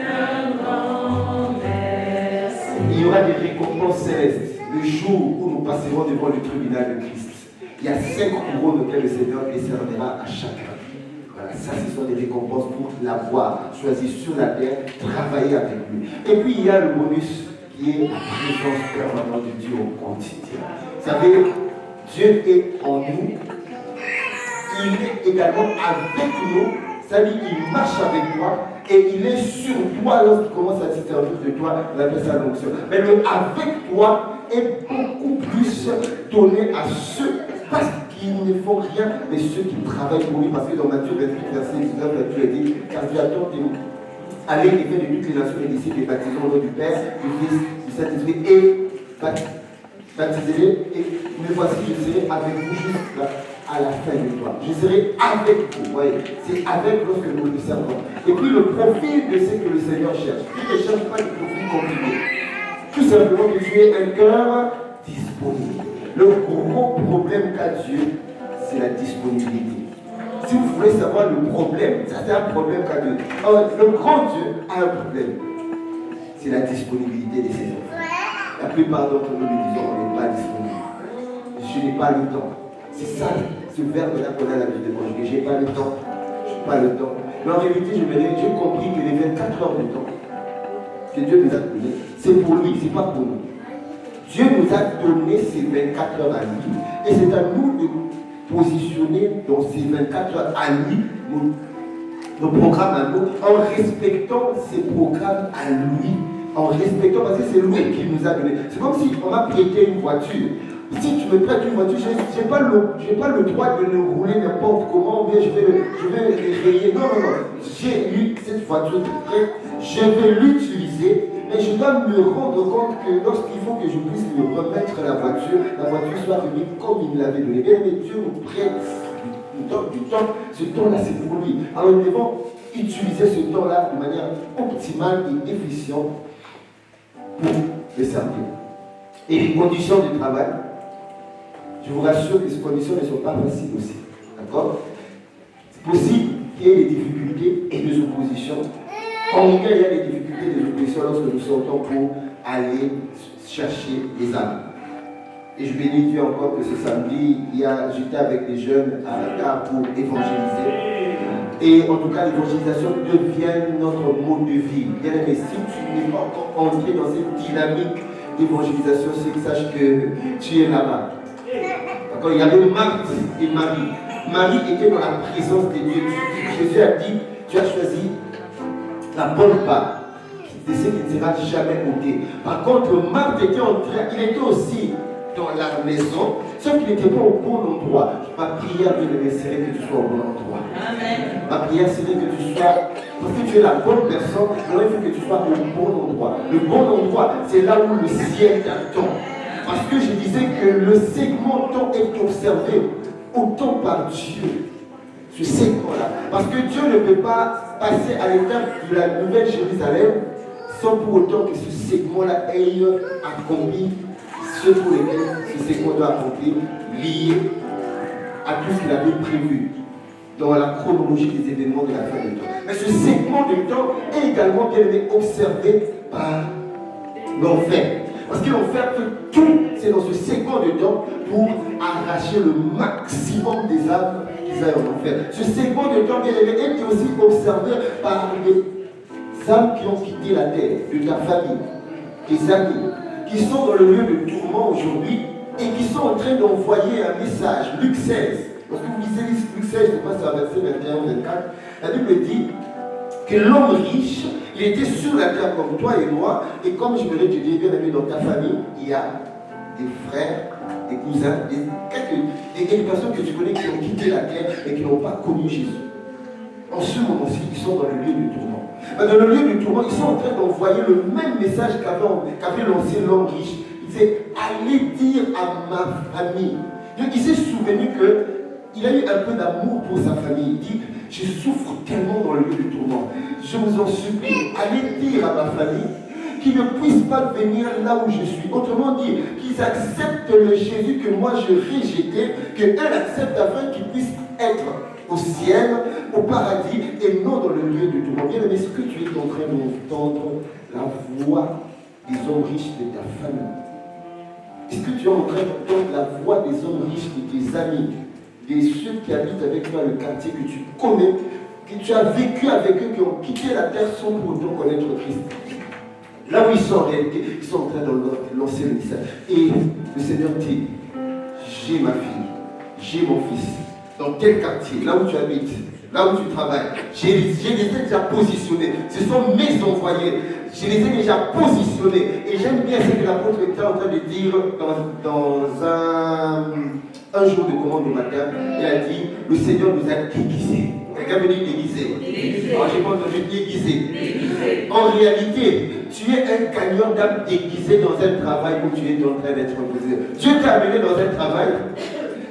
un grand merci. Il y aura des récompenses célestes le jour où nous passerons devant le tribunal de Christ. Il y a 5 couronnes auxquelles le Seigneur décernera à chacun. Voilà, ça ce sont des récompenses pour l'avoir choisi sur la terre, travailler avec lui. Et puis il y a le bonus qui est la présence permanente de Dieu au quotidien. Vous savez, Dieu est en nous. Il est également avec nous, c'est-à-dire qu'il marche avec toi et il est sur toi lorsqu'il commence à se servir de toi, on appelle ça l'onction. Mais le avec toi est beaucoup plus donné à ceux parce qu'ils ne font rien, mais ceux qui travaillent pour lui. Parce que dans Matthieu 28, verset 19, Dieu a dit, car Dieu attend de nous. Allez et faites de toutes les nations les disciples et baptisons au nom du Père, du Fils, du Saint-Esprit et baptisez-les et me voici, je serai avec vous jusqu'à la fin de toi. Je serai avec vous. Voyez, c'est avec lorsque nous le servons. Et puis le profil de ce que le Seigneur cherche. Il ne cherche pas de profil compliqué. Tout simplement que tu aies un cœur disponible. Le gros problème qu'a Dieu, c'est la disponibilité. Si vous voulez savoir le problème, ça c'est un problème qu'a Dieu. Le grand Dieu a un problème. C'est la disponibilité de ses enfants. La plupart d'entre nous lui disons, on n'est pas disponible. Je n'ai pas le temps. C'est ça, ce verbe-là qu'on a l'habitude de conjuguer. Je n'ai pas le temps. Je n'ai pas le temps. Mais en réalité, j'ai compris que les 24 heures de temps que Dieu nous a donné, c'est pour lui, c'est pas pour nous. Dieu nous a donné ces 24 heures à lui. Et c'est à nous de positionner dans ces 24 heures à lui nos programmes à nous, en respectant ces programmes à lui. En respectant, parce que c'est lui qui nous a donné. C'est comme si on m'a prêté une voiture. Si tu me prêtes une voiture, je n'ai pas le droit de le rouler n'importe comment, ou bien je vais le rayer. Non. J'ai eu cette voiture de prêt, je vais l'utiliser, mais je dois me rendre compte que lorsqu'il faut que je puisse lui remettre la voiture soit remise comme il me l'avait donné. Mais Dieu nous prête du temps. Ce temps-là, c'est pour lui. Alors nous devons utiliser ce temps-là de manière optimale et efficiente pour le servir. Et les conditions de travail, je vous rassure que ces conditions ne sont pas faciles aussi. D'accord? C'est possible qu'il y ait des difficultés et des oppositions. En tout cas, il y a des difficultés et des oppositions lorsque nous sortons pour aller chercher les âmes. Et je bénis Dieu encore que ce samedi, j'étais avec des jeunes à la gare pour évangéliser. Et en tout cas, l'évangélisation devient notre mode de vie. Bien aimé, si tu n'es pas encore entré dans cette dynamique d'évangélisation, c'est que sache que tu es là-bas. D'accord? Il y avait Marthe et Marie. Marie était dans la présence de Dieu. Jésus a dit, tu as choisi la bonne part de ce qui ne sera jamais ôté. Par contre, Marthe était il était aussi dans la maison, sauf qu'il n'était pas au bon endroit. Ma prière, bien-aimé, serait que tu sois au bon endroit. Amen. Ma prière serait que tu sois, parce que tu es la bonne personne, alors il faut que tu sois au bon endroit. Le bon endroit, c'est là où le ciel t'attend. Parce que je disais que le segment temps est observé autant par Dieu. Ce segment-là. Parce que Dieu ne peut pas passer à l'étape de la nouvelle Jérusalem sans pour autant que ce segment-là ait accompli ce pour lesquels ce segment doit accomplir, lié à tout ce qu'il avait prévu dans la chronologie des événements de la fin du temps. Mais ce segment de temps est également bien observé par l'enfer. Parce que l'enfer fait tout, c'est dans ce segment de temps pour arracher le maximum des âmes qui aillent en enfer. Ce segment de temps, bien aimé, est aussi observé par les âmes qui ont quitté la terre, de ta famille, tes amis, qui sont dans le lieu de tourment aujourd'hui et qui sont en train d'envoyer un message. Luc 16. Lorsque vous lisez Luc 16, 16, je crois que c'est un verset 21 ou 24, la Bible dit que l'homme riche, il était sur la terre comme toi et moi, et comme je me l'ai dit, bien aimé, dans ta famille, il y a des frères, des cousins, des personnes que tu connais qui ont quitté la terre et qui n'ont pas connu Jésus. En ce moment-ci, ils sont dans le lieu du tourment. Mais dans le lieu du tourment, ils sont en train d'envoyer le même message qu'avait lancé l'homme riche. Il disait, allez dire à ma famille. Donc, il s'est souvenu qu'il a eu un peu d'amour pour sa famille. Il dit, je souffre tellement dans le lieu du tourment. Je vous en supplie, allez dire à ma famille qu'ils ne puissent pas venir là où je suis. Autrement dit, qu'ils acceptent le Jésus que moi je rejetais, qu'eux acceptent afin qu'ils puissent être au ciel, au paradis, et non dans le lieu du tourment. Bien aimé, est-ce que tu es en train d'entendre la voix des hommes riches de ta famille? Est-ce que tu es en train d'entendre la voix des hommes riches de tes amis, de ceux qui habitent avec toi le quartier que tu connais, que tu as vécu avec eux, qui ont quitté la terre sans pour autant connaître Christ? Là où ils sont en réalité, ils sont en train de lancer le message. Et le Seigneur dit, j'ai ma fille, j'ai mon fils, dans tel quartier, là où tu habites, là où tu travailles, je les ai déjà positionnés. Ce sont mes envoyés. Je les ai déjà positionnés. Et j'aime bien ce que l'apôtre était en train de dire dans un jour de commande au matin. Il a dit, le Seigneur nous a déguisés. Quelqu'un veut dire déguisé. Alors j'ai pas entendu déguisé. En réalité, tu es un gagnant d'âme déguisé dans un travail où tu es en train d'être posé. Dieu t'a amené dans un travail,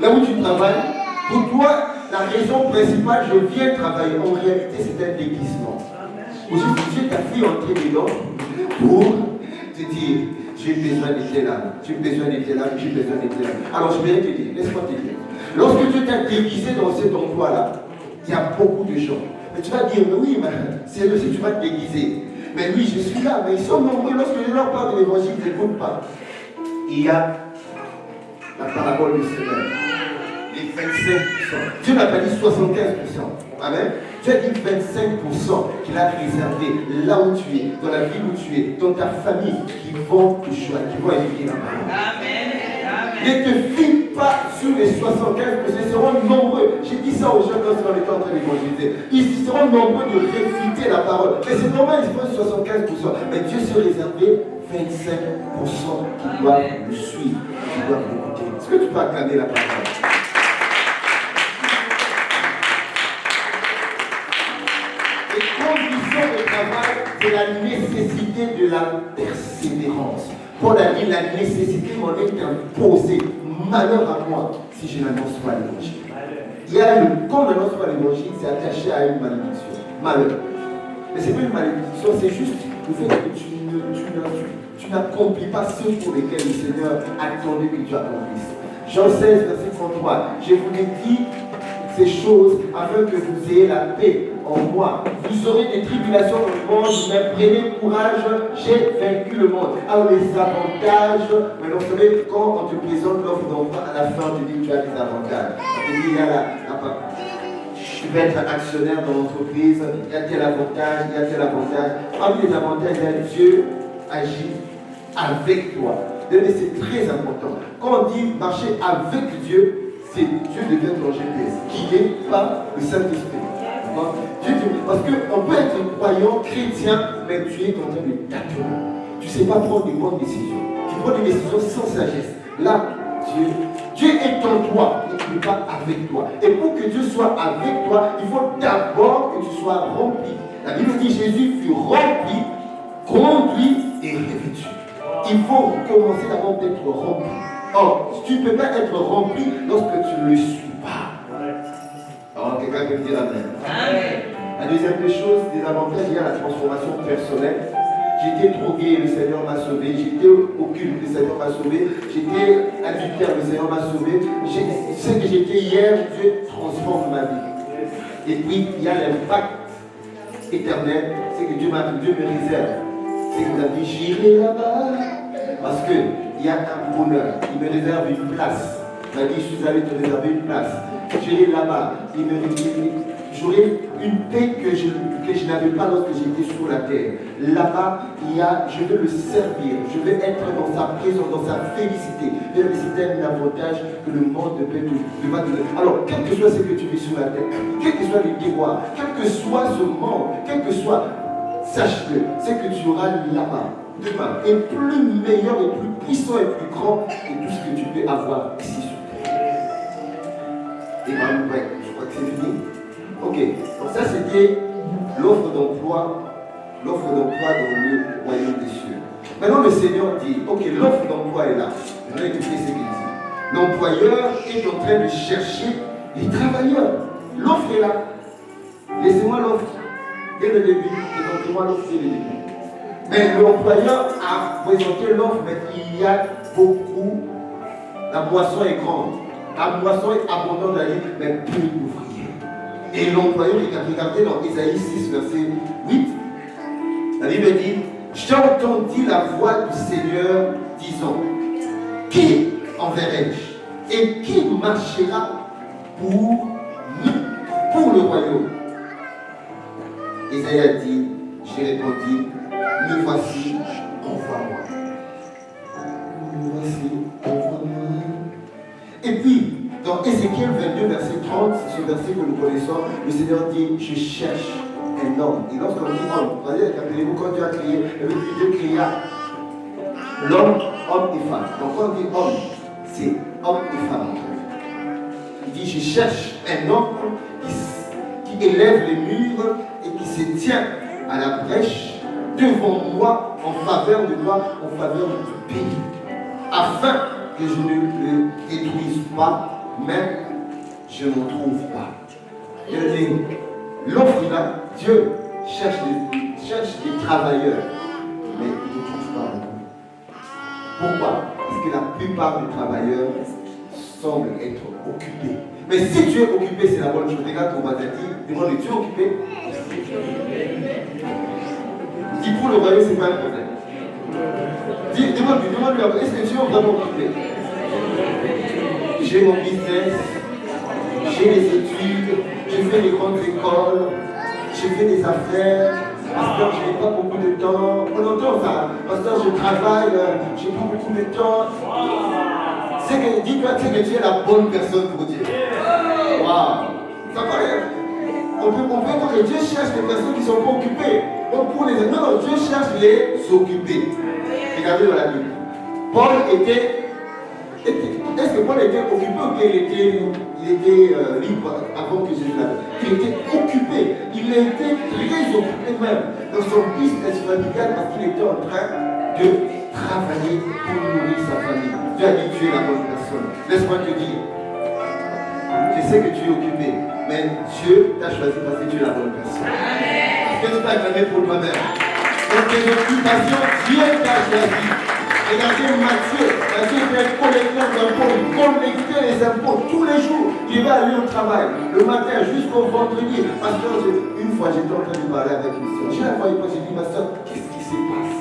là où tu travailles. Pour toi, la raison principale, je viens travailler. En réalité, c'est un déguisement. Aujourd'hui, Dieu t'a fait entrer dedans pour te dire, j'ai besoin d'être là, j'ai besoin d'être là, j'ai besoin d'être là. Alors je vais te dire, laisse-moi te dire. Lorsque Dieu t'a déguisé dans cet endroit-là, il y a beaucoup de gens. Mais tu vas dire, mais oui, c'est le si tu vas te déguiser. Mais oui, je suis là, mais ils sont nombreux. Lorsque je leur parle de l'évangile, ils n'écoutent pas. Il y a la parabole du Seigneur. Les 25%. Dieu n'a pas dit 75%. Amen. Dieu a dit 25% qu'il a réservé là où tu es, dans la ville où tu es, dans ta famille, qui vont te choisir, qui vont élever la parole. Amen. Ne te fie pas sur les 75%, ils seront nombreux. J'ai dit ça aux jeunes lorsqu'on était en train d'évangéliser. Ils seront nombreux de réfuter la parole. Mais c'est normal, ils font 75%. Mais Dieu se réservait 25% qui doivent le suivre, qui doivent l'écouter. Est-ce que tu peux acclamer la parole? Les conditions de travail, c'est la nécessité de la persévérance. Paul a dit la nécessité m'en est imposée. Malheur à moi si je n'annonce pas l'évangile. Il y a quand on n'annonce pas l'évangile, c'est attaché à une malédiction. Malheur. Mais ce n'est pas une malédiction, c'est juste le fait que tu n'accomplis pas ceux pour lesquels le Seigneur attendait que tu accomplisses. Jean 16, verset 33. Je vous ai dit ces choses afin que vous ayez la paix en moi. Vous aurez des tribulations dans le monde, mais prenez courage, j'ai vaincu le monde. Alors les avantages, maintenant vous savez, quand on te présente l'offre d'emploi, à la fin on te dit que tu as des avantages. On te dit, il y a tu peux être actionnaire dans l'entreprise, il y a tel avantage, il y a tel avantage. Parmi les avantages, il y a Dieu agit avec toi. C'est très important. Quand on dit marcher avec Dieu, c'est Dieu devient ton GPS, guidé par le Saint-Esprit. Parce qu'on peut être croyant, chrétien, mais tu es en train de tâtonner. Tu ne sais pas prendre des bonnes décisions. Tu prends des décisions sans sagesse. Là, Dieu est en toi, il n'est pas avec toi. Et pour que Dieu soit avec toi, il faut d'abord que tu sois rempli. La Bible dit Jésus fut rempli, conduit et revêtu. Il faut commencer d'abord d'être rempli. Or, tu ne peux pas être rempli lorsque tu ne le suis pas. Alors, quelqu'un peut me dire Amen. Amen. La deuxième des choses, des avantages, il y a la transformation personnelle. J'étais drogué, le Seigneur m'a sauvé. J'étais au culte, le Seigneur m'a sauvé. J'étais adultère, le Seigneur m'a sauvé. Ce que j'étais hier, Dieu transforme ma vie. Et puis, il y a l'impact éternel, c'est que Dieu me réserve. C'est que vous avez dit, j'irai là-bas. Parce qu'il y a un bonheur. Il me réserve une place. Il m'a dit, je suis allé te réserver une place. J'irai là-bas. Il me j'aurai une paix que je n'avais pas lorsque j'étais sur la terre. Là-bas, je veux le servir, je veux être dans sa présence, dans sa félicité. Et c'est un avantage que le monde ne peut pas donner. Alors, quel que soit ce que tu vis sur la terre, quel que soit les déboires, quel que soit ce monde, quel que soit, sache-le, c'est que tu auras là-bas, demain, et plus meilleur, et plus puissant, et plus grand que tout ce que tu peux avoir ici sur terre. Et ben, ouais, je crois que c'est fini. Ok, donc ça c'était l'offre d'emploi dans le royaume des cieux. Maintenant le Seigneur dit, ok, l'offre d'emploi est là. Je vais écouter ce qu'il dit. L'employeur est en train de chercher les travailleurs. L'offre est là. Laissez-moi l'offre dès le début. Présentez-moi l'offre dès le début. Mais l'employeur a présenté l'offre, mais il y a beaucoup. La moisson est grande. La moisson est abondante d'aller, mais peu d'ouvriers. Et l'employeur, regardez dans Isaïe 6, verset 8, la Bible dit, j'ai entendu la voix du Seigneur disant, qui enverrai-je et qui marchera pour nous, pour le royaume? Isaïe a dit, j'ai répondu, me voici, envoie-moi. Me voici, envoie-moi. Et puis, dans Ézéchiel 22, verset 30, c'est ce verset que nous connaissons, le Seigneur dit, je cherche un homme. Et lorsqu'on dit homme, rappelez-vous quand Dieu a créé, Dieu créa l'homme, homme et femme. Donc quand on dit homme, c'est homme et femme. Il dit, je cherche un homme qui élève les murs et qui se tient à la brèche devant moi, en faveur de moi, en faveur du pays, afin que je ne le détruise pas, même je n'en trouve pas. L'offre là, Dieu cherche des travailleurs, mais il ne trouve pas. Pourquoi? Parce que la plupart des travailleurs semblent être occupés. Mais si tu es occupé, c'est la bonne chose. Regarde ton voisin, demande, es-tu occupé? Dis pour le royaume, c'est pas un problème. Demande-lui, est-ce que tu es vraiment occupé? J'ai mon business, j'ai les études, j'ai fait les grandes écoles, j'ai fait des affaires. Pasteur, je n'ai pas beaucoup de temps. On entend ça. Pasteur, je travaille, j'ai pas beaucoup de temps. Dis-toi que tu es la bonne personne pour Dieu. Waouh! Ça paraît. On peut comprendre que Dieu cherche des personnes qui ne sont pas occupées. Donc pour les autres, non, Dieu cherche les occupés. Regardez dans la Bible. Paul était. Est-ce que Paul était occupé ou bien il était libre avant que Jésus l'avait? Il était occupé. Il était très occupé même dans son business familial parce qu'il était en train de travailler pour nourrir sa famille. Dieu a dit, tu es la bonne personne. Laisse-moi te dire, je sais que tu es occupé, mais Dieu t'a choisi parce que tu es la bonne personne. Parce que tu t'as acclamé pour toi-même. Donc tes occupations, Dieu t'a choisi. Regardez Matthieu était collecteur d'impôts, il collectait les impôts tous les jours. Il va aller au travail, le matin jusqu'au vendredi. Pasteur, une fois j'étais en train de parler avec une soeur. Je la voyais pas, j'ai dit, ma soeur, qu'est-ce qui se passe?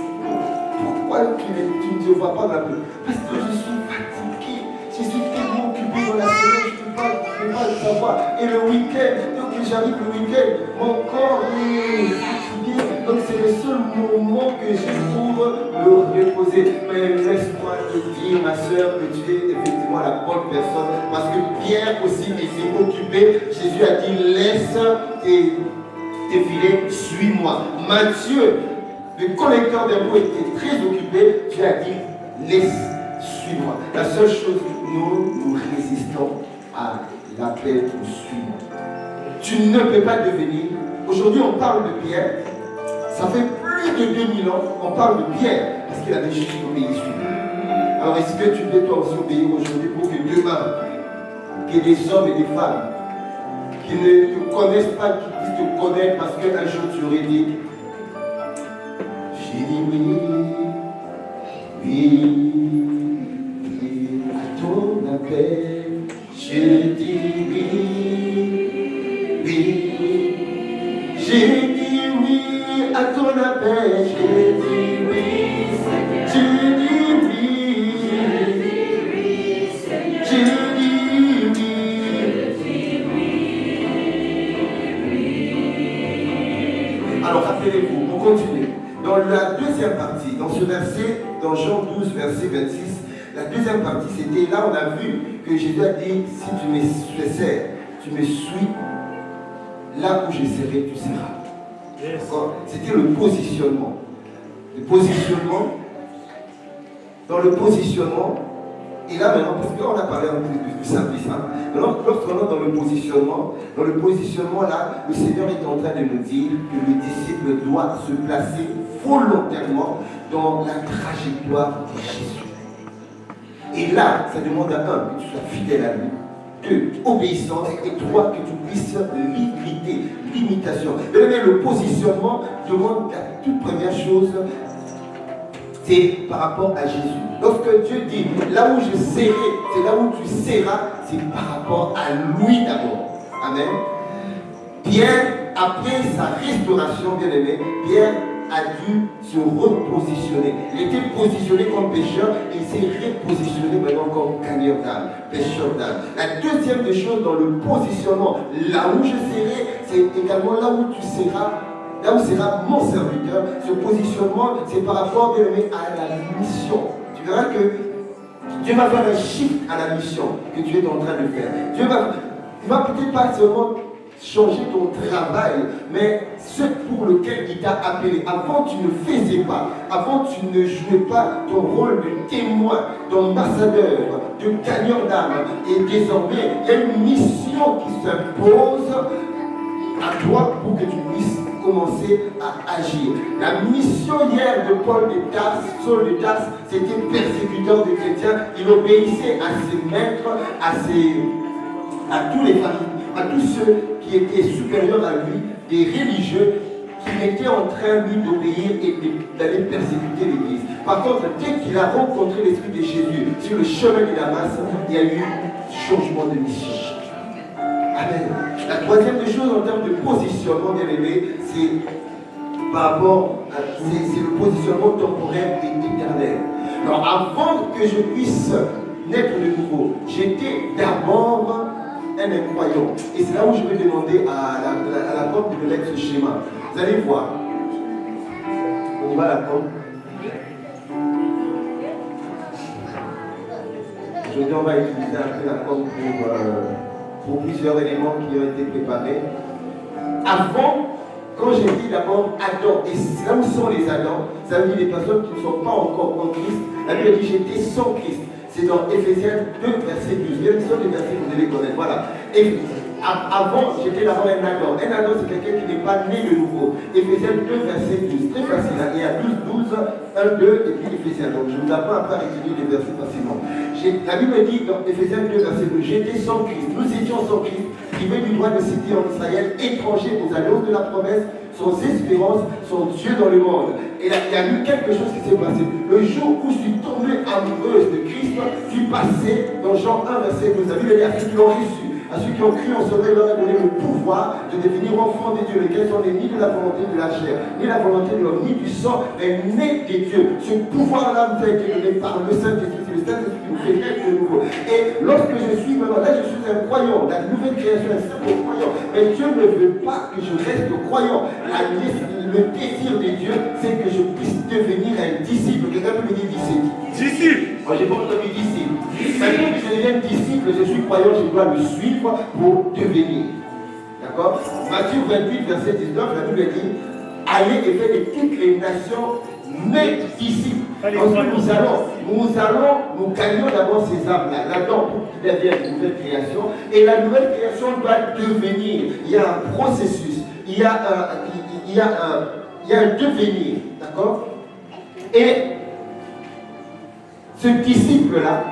Pourquoi tu ne te vois pas dans la pluie? Parce que je suis fatigué, je suis tellement occupé dans la semaine, je ne peux pas le savoir. Et le week-end, donc j'arrive le week-end, mon corps est fatigué. Donc c'est le seul moment que j'ai pour le reposer. Mais laisse-moi te dire, ma soeur, que tu es effectivement la bonne personne. Parce que Pierre aussi était occupé. Jésus a dit, laisse tes filets, suis-moi. Matthieu, le collecteur d'impôts, était très occupé. Dieu a dit, laisse, suis-moi. La seule chose, nous résistons à l'appel de suis-moi. Tu ne peux pas devenir. Aujourd'hui, on parle de Pierre. Ça fait plus de 2000 ans qu'on parle de Pierre parce qu'il avait juste obéi. Alors est-ce que tu peux toi aussi obéir aujourd'hui pour que demain, que des hommes et des femmes qui ne te connaissent pas, qui puissent te connaître parce qu'un jour tu aurais dit, j'ai dit oui, oui, à ton appel, je dis oui, oui, j'ai dit oui. À ton appel, j'ai dit oui, je dis oui, je dis oui, continuer. Dans la deuxième partie, dans ce verset, dans Jean 12, verset 26, la deuxième partie, c'était là on a vu que Jésus a dit, si tu me sers, tu me suis, là où je serai, tu seras. Yes. C'était le positionnement. Le positionnement, dans le positionnement, et là maintenant, parce qu'on a parlé un peu du simplice, maintenant, lorsqu'on est dans le positionnement là, le Seigneur est en train de nous dire que le disciple doit se placer volontairement dans la trajectoire de Jésus. Et là, ça demande à un, que tu sois fidèle à lui. 2, obéissance. Et 3, que tu puisses limiter, limitation. Le positionnement demande la toute première chose, c'est par rapport à Jésus. Lorsque Dieu dit, là où je serai, c'est là où tu seras, c'est par rapport à lui d'abord. Amen. Pierre, après sa restauration, bien aimé, Pierre a dû se repositionner. Il était positionné comme pécheur et il s'est repositionné maintenant comme gagneur d'âme, pécheur d'âme. La deuxième des choses dans le positionnement, là où je serai, c'est également là où tu seras, là où sera mon serviteur. Ce positionnement, c'est par rapport, bien aimé, à la mission. Tu verras que Dieu va faire un shift à la mission que tu es en train de faire. Dieu va peut-être pas seulement changer ton travail, mais ce pour lequel il t'a appelé. Avant, tu ne faisais pas. Avant, tu ne jouais pas ton rôle de témoin, d'ambassadeur, de gagneur d'âme. Et désormais, il y a une mission qui s'impose à toi pour que tu puisses commencer à agir. La mission hier de Paul de Tarse, Saul de Tarse, c'était persécuteur de chrétiens. Il obéissait à ses maîtres, à tous les pharisiens, à tous ceux qui étaient supérieurs à lui, des religieux qui étaient en train, lui, d'obéir et d'aller persécuter l'Église. Par contre, dès qu'il a rencontré l'Esprit de Jésus sur le chemin de Damas, il y a eu changement de mission. Amen. La troisième des choses en termes de positionnement, bien aimé, c'est par rapport à c'est le positionnement temporel et éternel. Alors, avant que je puisse naître de nouveau, j'étais d'abord un incroyant. Et c'est là où je vais demander à la porte de mettre ce schéma. Vous allez voir. On va à la porte. Aujourd'hui, on va utiliser un peu la porte pour plusieurs éléments qui ont été préparés. Avant, quand j'ai dit d'abord Adam, et c'est là où sont les Adams, ça veut dire les personnes qui ne sont pas encore en Christ. La Bible dit j'étais sans Christ. C'est dans Ephésiens 2, verset 12. Il y a une sorte de verset que vous devez connaître. Voilà. Et avant, j'étais d'abord un Adam. Un Adam, c'est quelqu'un qui n'est pas né de nouveau. Ephésiens 2, verset 12. Très facile. Hein? Il y a 12, 1, 2 et puis Ephésiens. Donc, je vous apprends après à étudier les versets facilement. La Bible dit dans Ephésiens 2, verset 12, j'étais sans Christ. Nous étions sans Christ, privés du droit de cité en Israël, étrangers aux alliances de la promesse, sans espérance, sans Dieu dans le monde. Et là, il y a eu quelque chose qui s'est passé. Le jour où je suis tombé amoureuse de Christ, je suis passé dans Jean 1, verset 12. La Bible dit à ceux qui l'ont reçu, à ceux qui ont cru en ce Sauveur, leur a donné le pouvoir de devenir enfants de Dieu, lesquels sont nés ni de la volonté de la chair, ni de la volonté de l'homme, ni du sang, mais nés de Dieu. Ce pouvoir-là nous a été donné par le Saint-Esprit. C'est le Saint-Esprit qui nous fait naître de nouveau. Et lorsque je suis maintenant là, je suis un croyant, la nouvelle création, un simple croyant. Mais Dieu ne veut pas que je reste croyant. Le désir de Dieu, c'est que je puisse devenir un disciple. Quelqu'un peut me dire disciple. Disciple. Moi, j'ai pas entendu disciple. C'est-à-dire que je deviens disciple, je suis croyant, je dois le suivre pour devenir. D'accord? Matthieu 28, verset 19, la Bible dit allez et faites de toutes les nations mes disciples. Parce que nous gagnons d'abord ces âmes-là, là-dedans, pour qu'ils deviennent une nouvelle création. Et la nouvelle création doit devenir. Il y a un processus, il y a un devenir. D'accord? Et ce disciple-là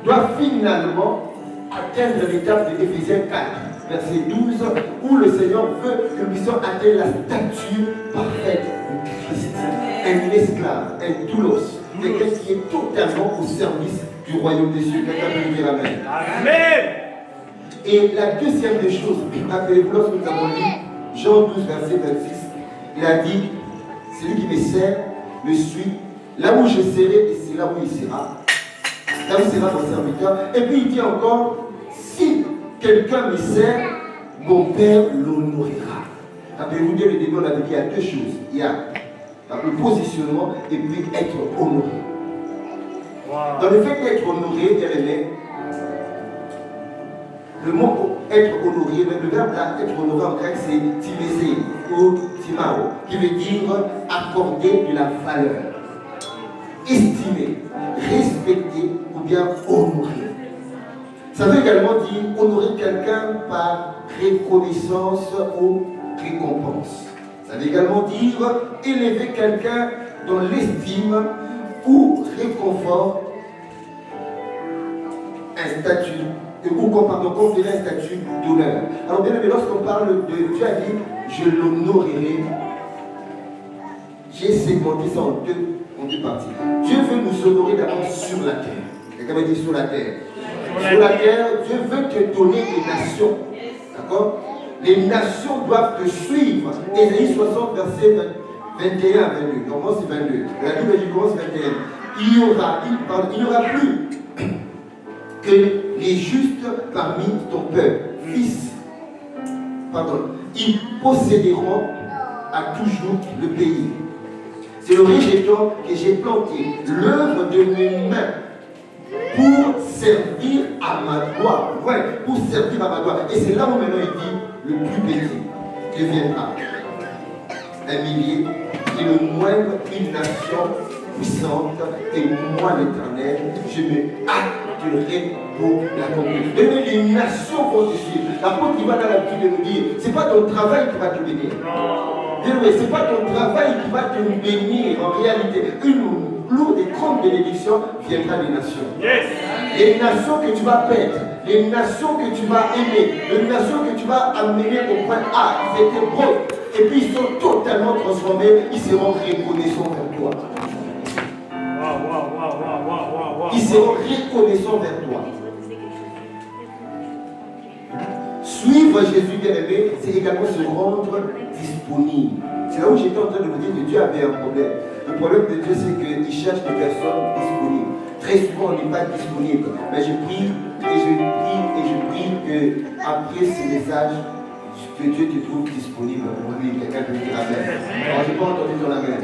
doit finalement atteindre l'étape de Ephésiens 4, verset 12, où le Seigneur veut que nous puissions atteindre la stature parfaite de Christ. Un esclave, un doulos, quelqu'un qui est totalement au service du royaume des cieux. Quelqu'un peut dire Amen. Amen. Et la deuxième des choses, rappelez-vous, lorsque nous avons lu Jean 12, verset 26, il a dit, celui qui me sert, me suit, là où je serai, et c'est là où il sera. Là où sera mon serviteur. Et puis il dit encore, si quelqu'un me sert, mon Père l'honorera. Rappelez-vous, dès le début, on avait dit il y a deux choses. Il y a le positionnement et puis être honoré. Dans le fait d'être honoré, bien aimé, le mot être honoré, le verbe là, être honoré en grec, c'est timésé ou timao, qui veut dire accorder de la valeur, estimer, respecter ou bien honorer. Ça veut également dire honorer quelqu'un par reconnaissance ou récompense. Ça veut également dire élever quelqu'un dans l'estime ou réconfort un statut, ou conférer un statut d'honneur. Alors bien aimé, lorsqu'on parle de Dieu a dit, je l'honorerai, j'ai segmenté ça en deux parties. Dieu veut nous honorer d'abord sur la terre. Quelqu'un m'a dit sur la terre. Sur la terre, Dieu veut te donner des nations. D'accord? Les nations doivent te suivre. Ésaïe 60, verset 21 à 22. Normalement, c'est 22. La Bible dit commence 21. Il n'y aura plus que les justes parmi ton peuple. Ils posséderont à toujours le pays. C'est le végétal que j'ai planté, l'œuvre de mes mains, pour servir à ma gloire. Ouais, pour servir à ma gloire. Et c'est là où maintenant il dit, le plus petit deviendra un millier, et le moindre une nation puissante, et moi l'Éternel, je me hâterai pour l'accomplir. Et les nations vont te suivre. L'apôtre qui va dans l'habitude de nous dire, c'est pas ton travail qui va te bénir. Mais c'est pas ton travail qui va te bénir. En réalité, une lourde et grande bénédiction viendra des nations. Yes. Les nations que tu vas perdre, les nations que tu vas aimer, les nations que tu vas amener au point A, ils étaient bons. Et puis ils sont totalement transformés, ils seront reconnaissants vers toi. Ils seront reconnaissants vers toi. Suivre Jésus bien-aimé, c'est également se rendre disponible. C'est là où j'étais en train de vous dire que Dieu avait un problème. Le problème de Dieu, c'est qu'il cherche des personnes disponibles. Très souvent, on n'est pas disponible. Mais je prie que après ce message, que Dieu te trouve disponible pour lui. Quelqu'un peut dire Amen. Alors, je n'ai pas entendu ton Amen.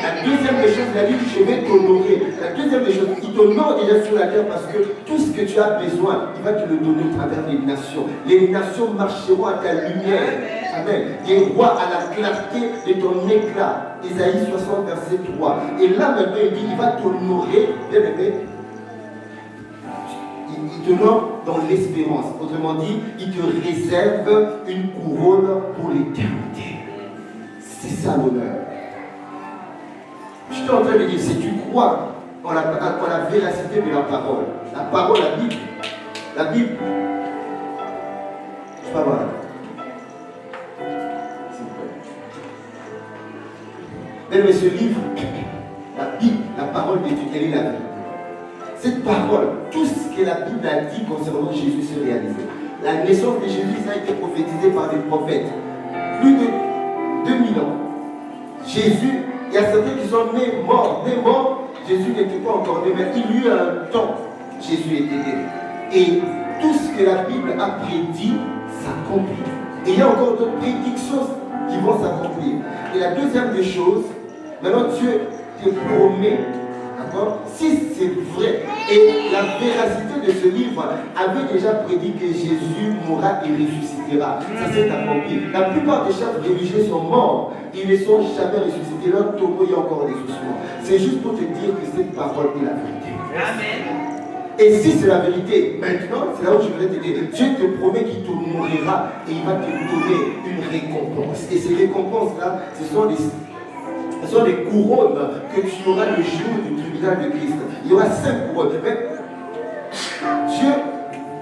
La deuxième des choses, il a dit, je vais t'honorer. La deuxième des choses, il t'honore déjà sur la terre parce que tout ce que tu as besoin, il va te le donner au travers des nations. Les nations marcheront à ta lumière. Amen. Des rois à la clarté de ton éclat. Ésaïe 60, verset 3. Et là maintenant, il dit, il va t'honorer, bien aimé. Il te honore dans l'espérance. Autrement dit, il te réserve une couronne pour l'éternité. C'est ça l'honneur. Je suis en train de dire, si tu crois en la véracité de la parole, la Bible, je sais pas voir. Mais ce livre, la Bible, la parole de Dieu, elle est la vie. Cette parole, tout ce que la Bible a dit concernant Jésus s'est réalisé. La naissance de Jésus, ça a été prophétisé par des prophètes. Plus de 2000 ans. Jésus, il y a certains qui sont nés morts. Jésus n'était pas encore né, mais il y a eu un temps, Jésus était né. Et tout ce que la Bible a prédit s'accomplit. Et il y a encore d'autres prédictions qui vont s'accomplir. Et la deuxième des choses, maintenant Dieu te promet, d'accord, si c'est vrai, et la véracité de ce livre avait déjà prédit que Jésus mourra et ressuscitera. Ça s'est accompli. La plupart des chefs religieux sont morts. Ils ne sont jamais ressuscités. Leur tombeau, il y a encore des ossements. C'est juste pour te dire que cette parole est la vérité. Amen. Et si c'est la vérité, maintenant, c'est là où je voudrais te dire, Dieu te promet qu'il te nourrira et il va te donner une récompense. Et ces récompenses-là, ce sont des couronnes que tu auras le jour du tribunal de Christ. Il y aura 5 couronnes. Mais Dieu,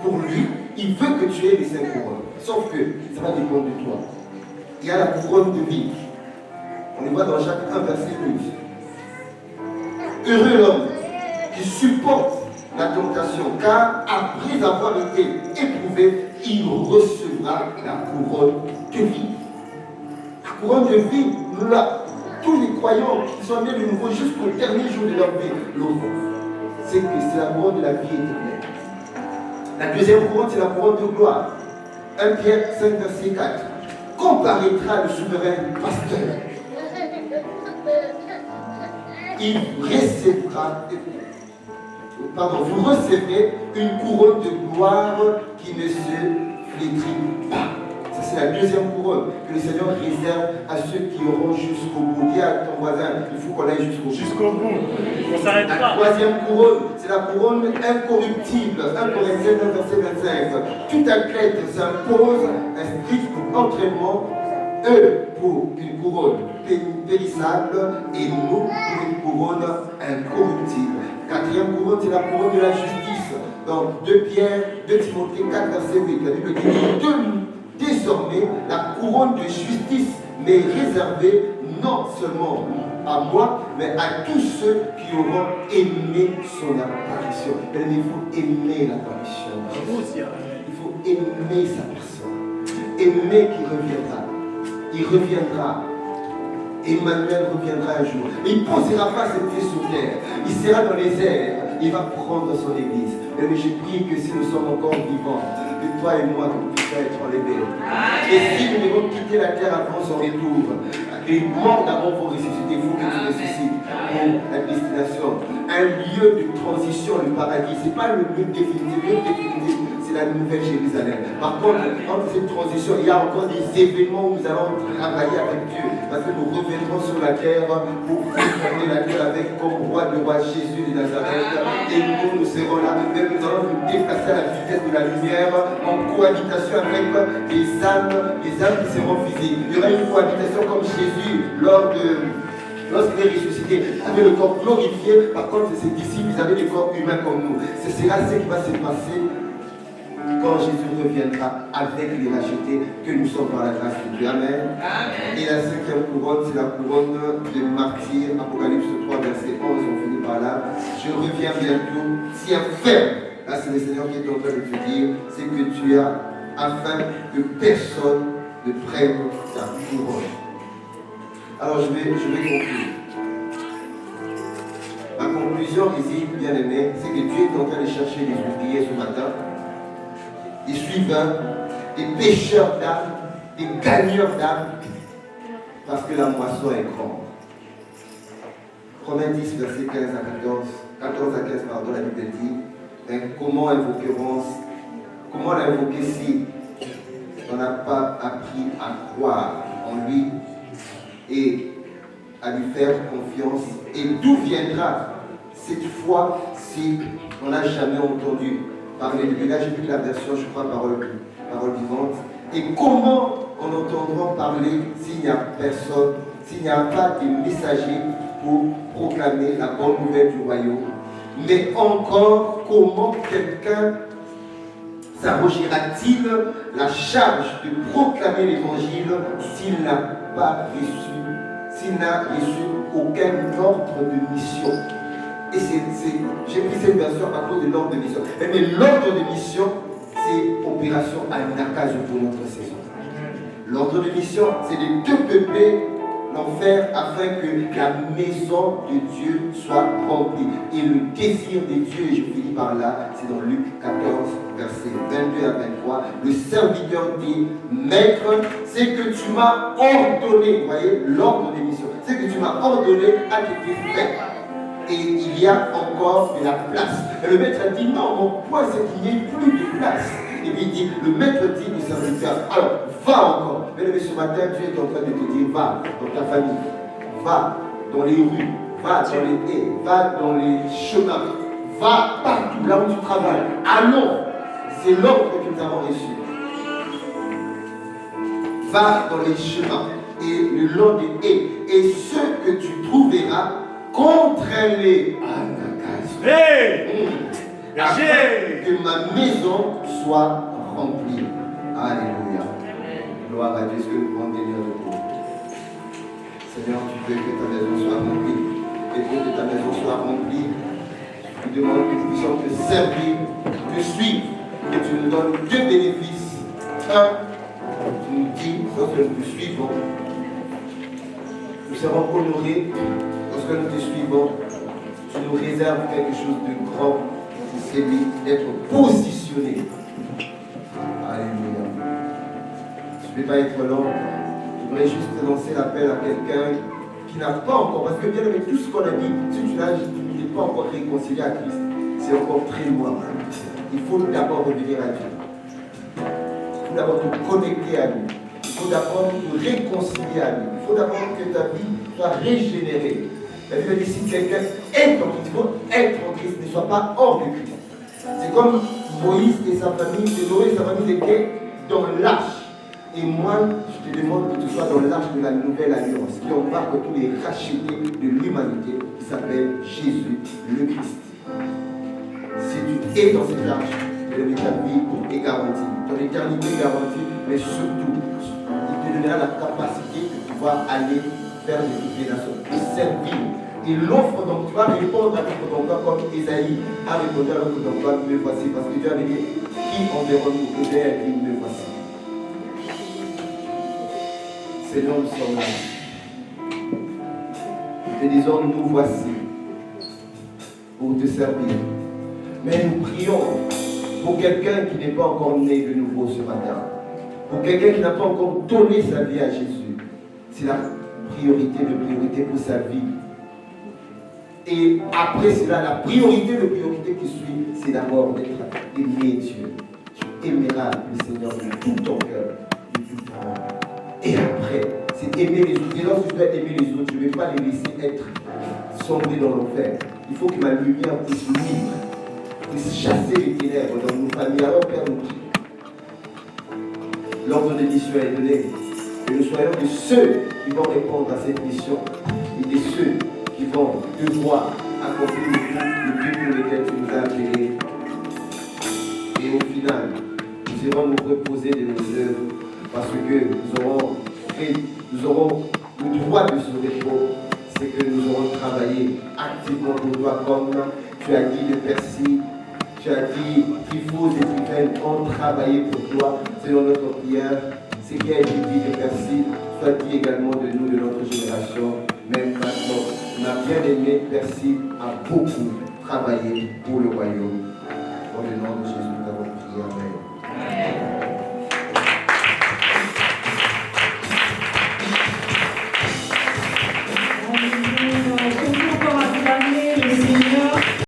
pour lui, il veut que tu aies les 5 couronnes. Sauf que ça va dépendre de toi. Il y a la couronne de vie. On le voit dans Jacques 1, verset 12. Heureux l'homme qui supporte la tentation, car après avoir été éprouvé, il recevra la couronne de vie. La couronne de vie, nous l'avons. Tous les croyants qui sont nés de nouveau jusqu'au dernier jour de leur vie, c'est que c'est la couronne de la vie éternelle. La deuxième couronne, c'est la couronne de gloire. 1 Pierre 5, verset 4. Quand paraîtra le souverain pasteur? vous recevrez une couronne de gloire qui ne se flétrit pas. Ça, c'est la deuxième couronne que le Seigneur réserve à ceux qui auront jusqu'au bout. Dis à ton voisin, il faut qu'on aille jusqu'au bout. Jusqu'au bout. On s'arrête pas. La troisième couronne, c'est la couronne incorruptible. 1 Corinthiens 9, verset 25. Tout athlète s'impose un strict entraînement, eux pour une couronne périssable et nous pour une couronne incorruptible. Quatrième couronne, c'est la couronne de la justice. Dans 2 Pierre, 2 Timothée 4, verset 8, la Bible dit désormais, la couronne de justice m'est réservée non seulement à moi, mais à tous ceux qui auront aimé son apparition. Il faut aimer l'apparition. Il faut aimer sa personne. Aimer qu'il reviendra. Il reviendra. Emmanuel reviendra un jour. Mais il ne posera pas ses pieds sur terre. Il sera dans les airs. Il va prendre son église. Mais j'ai prié que si nous sommes encore vivants, que toi et moi, nous puissions être enlevés. Et si nous devons quitter la terre avant son retour, les morts d'avant vont ressusciter, il faut que tu ressuscites pour la destination. Un lieu de transition, le paradis. Ce n'est pas le lieu définitif. Le lieu définitif, c'est la nouvelle Jérusalem. Par contre, entre cette transition, il y a encore des événements où nous allons travailler avec Dieu. Parce que nous reviendrons sur la terre pour fonder la terre avec comme roi de roi Jésus de Nazareth. Et nous serons là. Mais nous allons nous déplacer à la vitesse de la lumière en cohabitation avec les âmes qui seront physiques. Il y aura une cohabitation comme Jésus lorsqu'il est ressuscité, il avait le corps glorifié. Par contre, ses disciples, ils avaient des corps humains comme nous. Ce sera ce qui va se passer quand Jésus reviendra avec les rachetés, que nous sommes par la grâce de Dieu. Amen. Amen. Et la cinquième couronne, c'est la couronne de martyr. Apocalypse 3, verset 11, on finit par là. Je reviens bientôt. Tiens ferme. Là, c'est le Seigneur qui est en train de te dire, c'est que tu as, afin que personne ne prenne ta couronne. Alors, je vais conclure. Ma conclusion ici, bien aimé, c'est que Dieu est en train de chercher les ouvriers ce matin, des suivants, des pêcheurs d'âmes, des gagneurs d'âmes, parce que la moisson est grande. Romains 10, verset 15 à 14 à 15, pardon, la Bible dit, comment l'invoquer si on n'a pas appris à croire en lui et à lui faire confiance? Et d'où viendra cette foi si on n'a jamais entendu parler de lui? Là, j'ai pris la version, je crois, parole vivante. Et comment on entendra parler s'il n'y a personne, s'il n'y a pas de messager pour proclamer la bonne nouvelle du royaume? Mais encore, comment quelqu'un s'arrogera-t-il la charge de proclamer l'évangile s'il n'a pas reçu, s'il n'a reçu aucun ordre de mission? Et j'ai pris cette version à cause de l'ordre de mission. Mais l'ordre de mission, c'est opération Anakazo pour notre saison. L'ordre de mission, c'est de te peupler l'enfer afin que la maison de Dieu soit remplie. Et le désir de Dieu, et je finis par là, c'est dans Luc 14, versets 22 à 23. Le serviteur dit, Maître, c'est que tu m'as ordonné, vous voyez, l'ordre de mission, c'est que tu m'as ordonné à te faire. Et il y a encore de la place. Et le maître dit, non, mon point c'est qu'il n'y ait plus de place. Et puis il dit, le maître dit au serviteur, alors va encore. Mais ce matin, Dieu est en train de te dire, va dans ta famille, va dans les rues, va dans les haies, va dans les chemins, va partout là où tu travailles. Allons, c'est l'ordre que nous avons reçu. Va dans les chemins et le long des haies. Et ceux que tu trouveras, contrains-les à la case. Afin que ma maison soit remplie. Alléluia. Gloire à Dieu, ce que nous pouvons bénir de vous. Seigneur, tu veux que ta maison soit remplie. Et pour que ta maison soit remplie, nous demandons que nous puissions te servir, te suivre, que tu nous donnes deux bénéfices. Un, tu nous dis, lorsque nous te suivons, nous serons honorés. Lorsque nous te suivons, tu nous réserves quelque chose de grand, c'est d'être positionné. Alléluia. Je ne vais pas être long. Je voudrais juste lancer l'appel à quelqu'un qui tu n'as pas encore, parce que bien avec tout ce qu'on a dit, si tu n'es pas encore réconcilié à Christ, c'est encore très loin. Il faut d'abord revenir à Dieu. Il faut d'abord te connecter à lui. Il faut d'abord te réconcilier à lui. Il faut d'abord que ta vie soit régénérée. La Bible dit si quelqu'un est en Christ, il faut être en Christ, ne soit pas hors de Christ. C'est comme Moïse et sa famille, Noé et sa famille étaient dans l'arche. Et moi, je te demande que tu sois dans l'arche de la nouvelle alliance, qui embarque tous les rachetés de l'humanité, qui s'appelle Jésus, le Christ. Si tu es dans cette arche, ta vie est garantie. Ton éternité est garantie, mais surtout, il te donnera la capacité de pouvoir aller vers de toutes les nations, de servir. Et l'offre donc, tu vas répondre à l'offre d'emploi comme Ésaïe a répondu à l'offre d'emploi, me voici, parce que Dieu avait dit, qui enverrons-nous? Et Dieu a dit, me voici. Seigneur, nous sommes là. Nous te disons, nous voici pour te servir. Mais nous prions pour quelqu'un qui n'est pas encore né de nouveau ce matin. Pour quelqu'un qui n'a pas encore donné sa vie à Jésus. C'est la priorité de priorité pour sa vie. Et après cela, la priorité de priorité qui suit, c'est d'abord d'être aimé Dieu. Tu aimeras le Seigneur de tout ton cœur, de tout ton âme. Et après, c'est aimer les autres. Et lorsque tu dois aimer les autres, je ne vais pas les laisser être sombrer dans l'enfer. Il faut que ma lumière puisse vivre, puisse chasser les ténèbres dans nos familles. Alors, Père, nous prions. L'ordre de mission est donné. Que nous soyons de ceux qui vont répondre à cette mission et de ceux qui vont devoir accomplir le but pour lequel tu nous as appelés. Et au final, nous irons nous reposer de nos œuvres parce que nous aurons le droit de ce repos. C'est que nous aurons travaillé activement pour toi comme tu as dit de Percy, tu as dit Tryphose et Tryphène ont travaillé pour toi selon notre prière. Ce qui a été dit de Percy soit dit également de nous, de notre génération, même maintenant. On a bien aimé, Percy a beaucoup travaillé pour le royaume.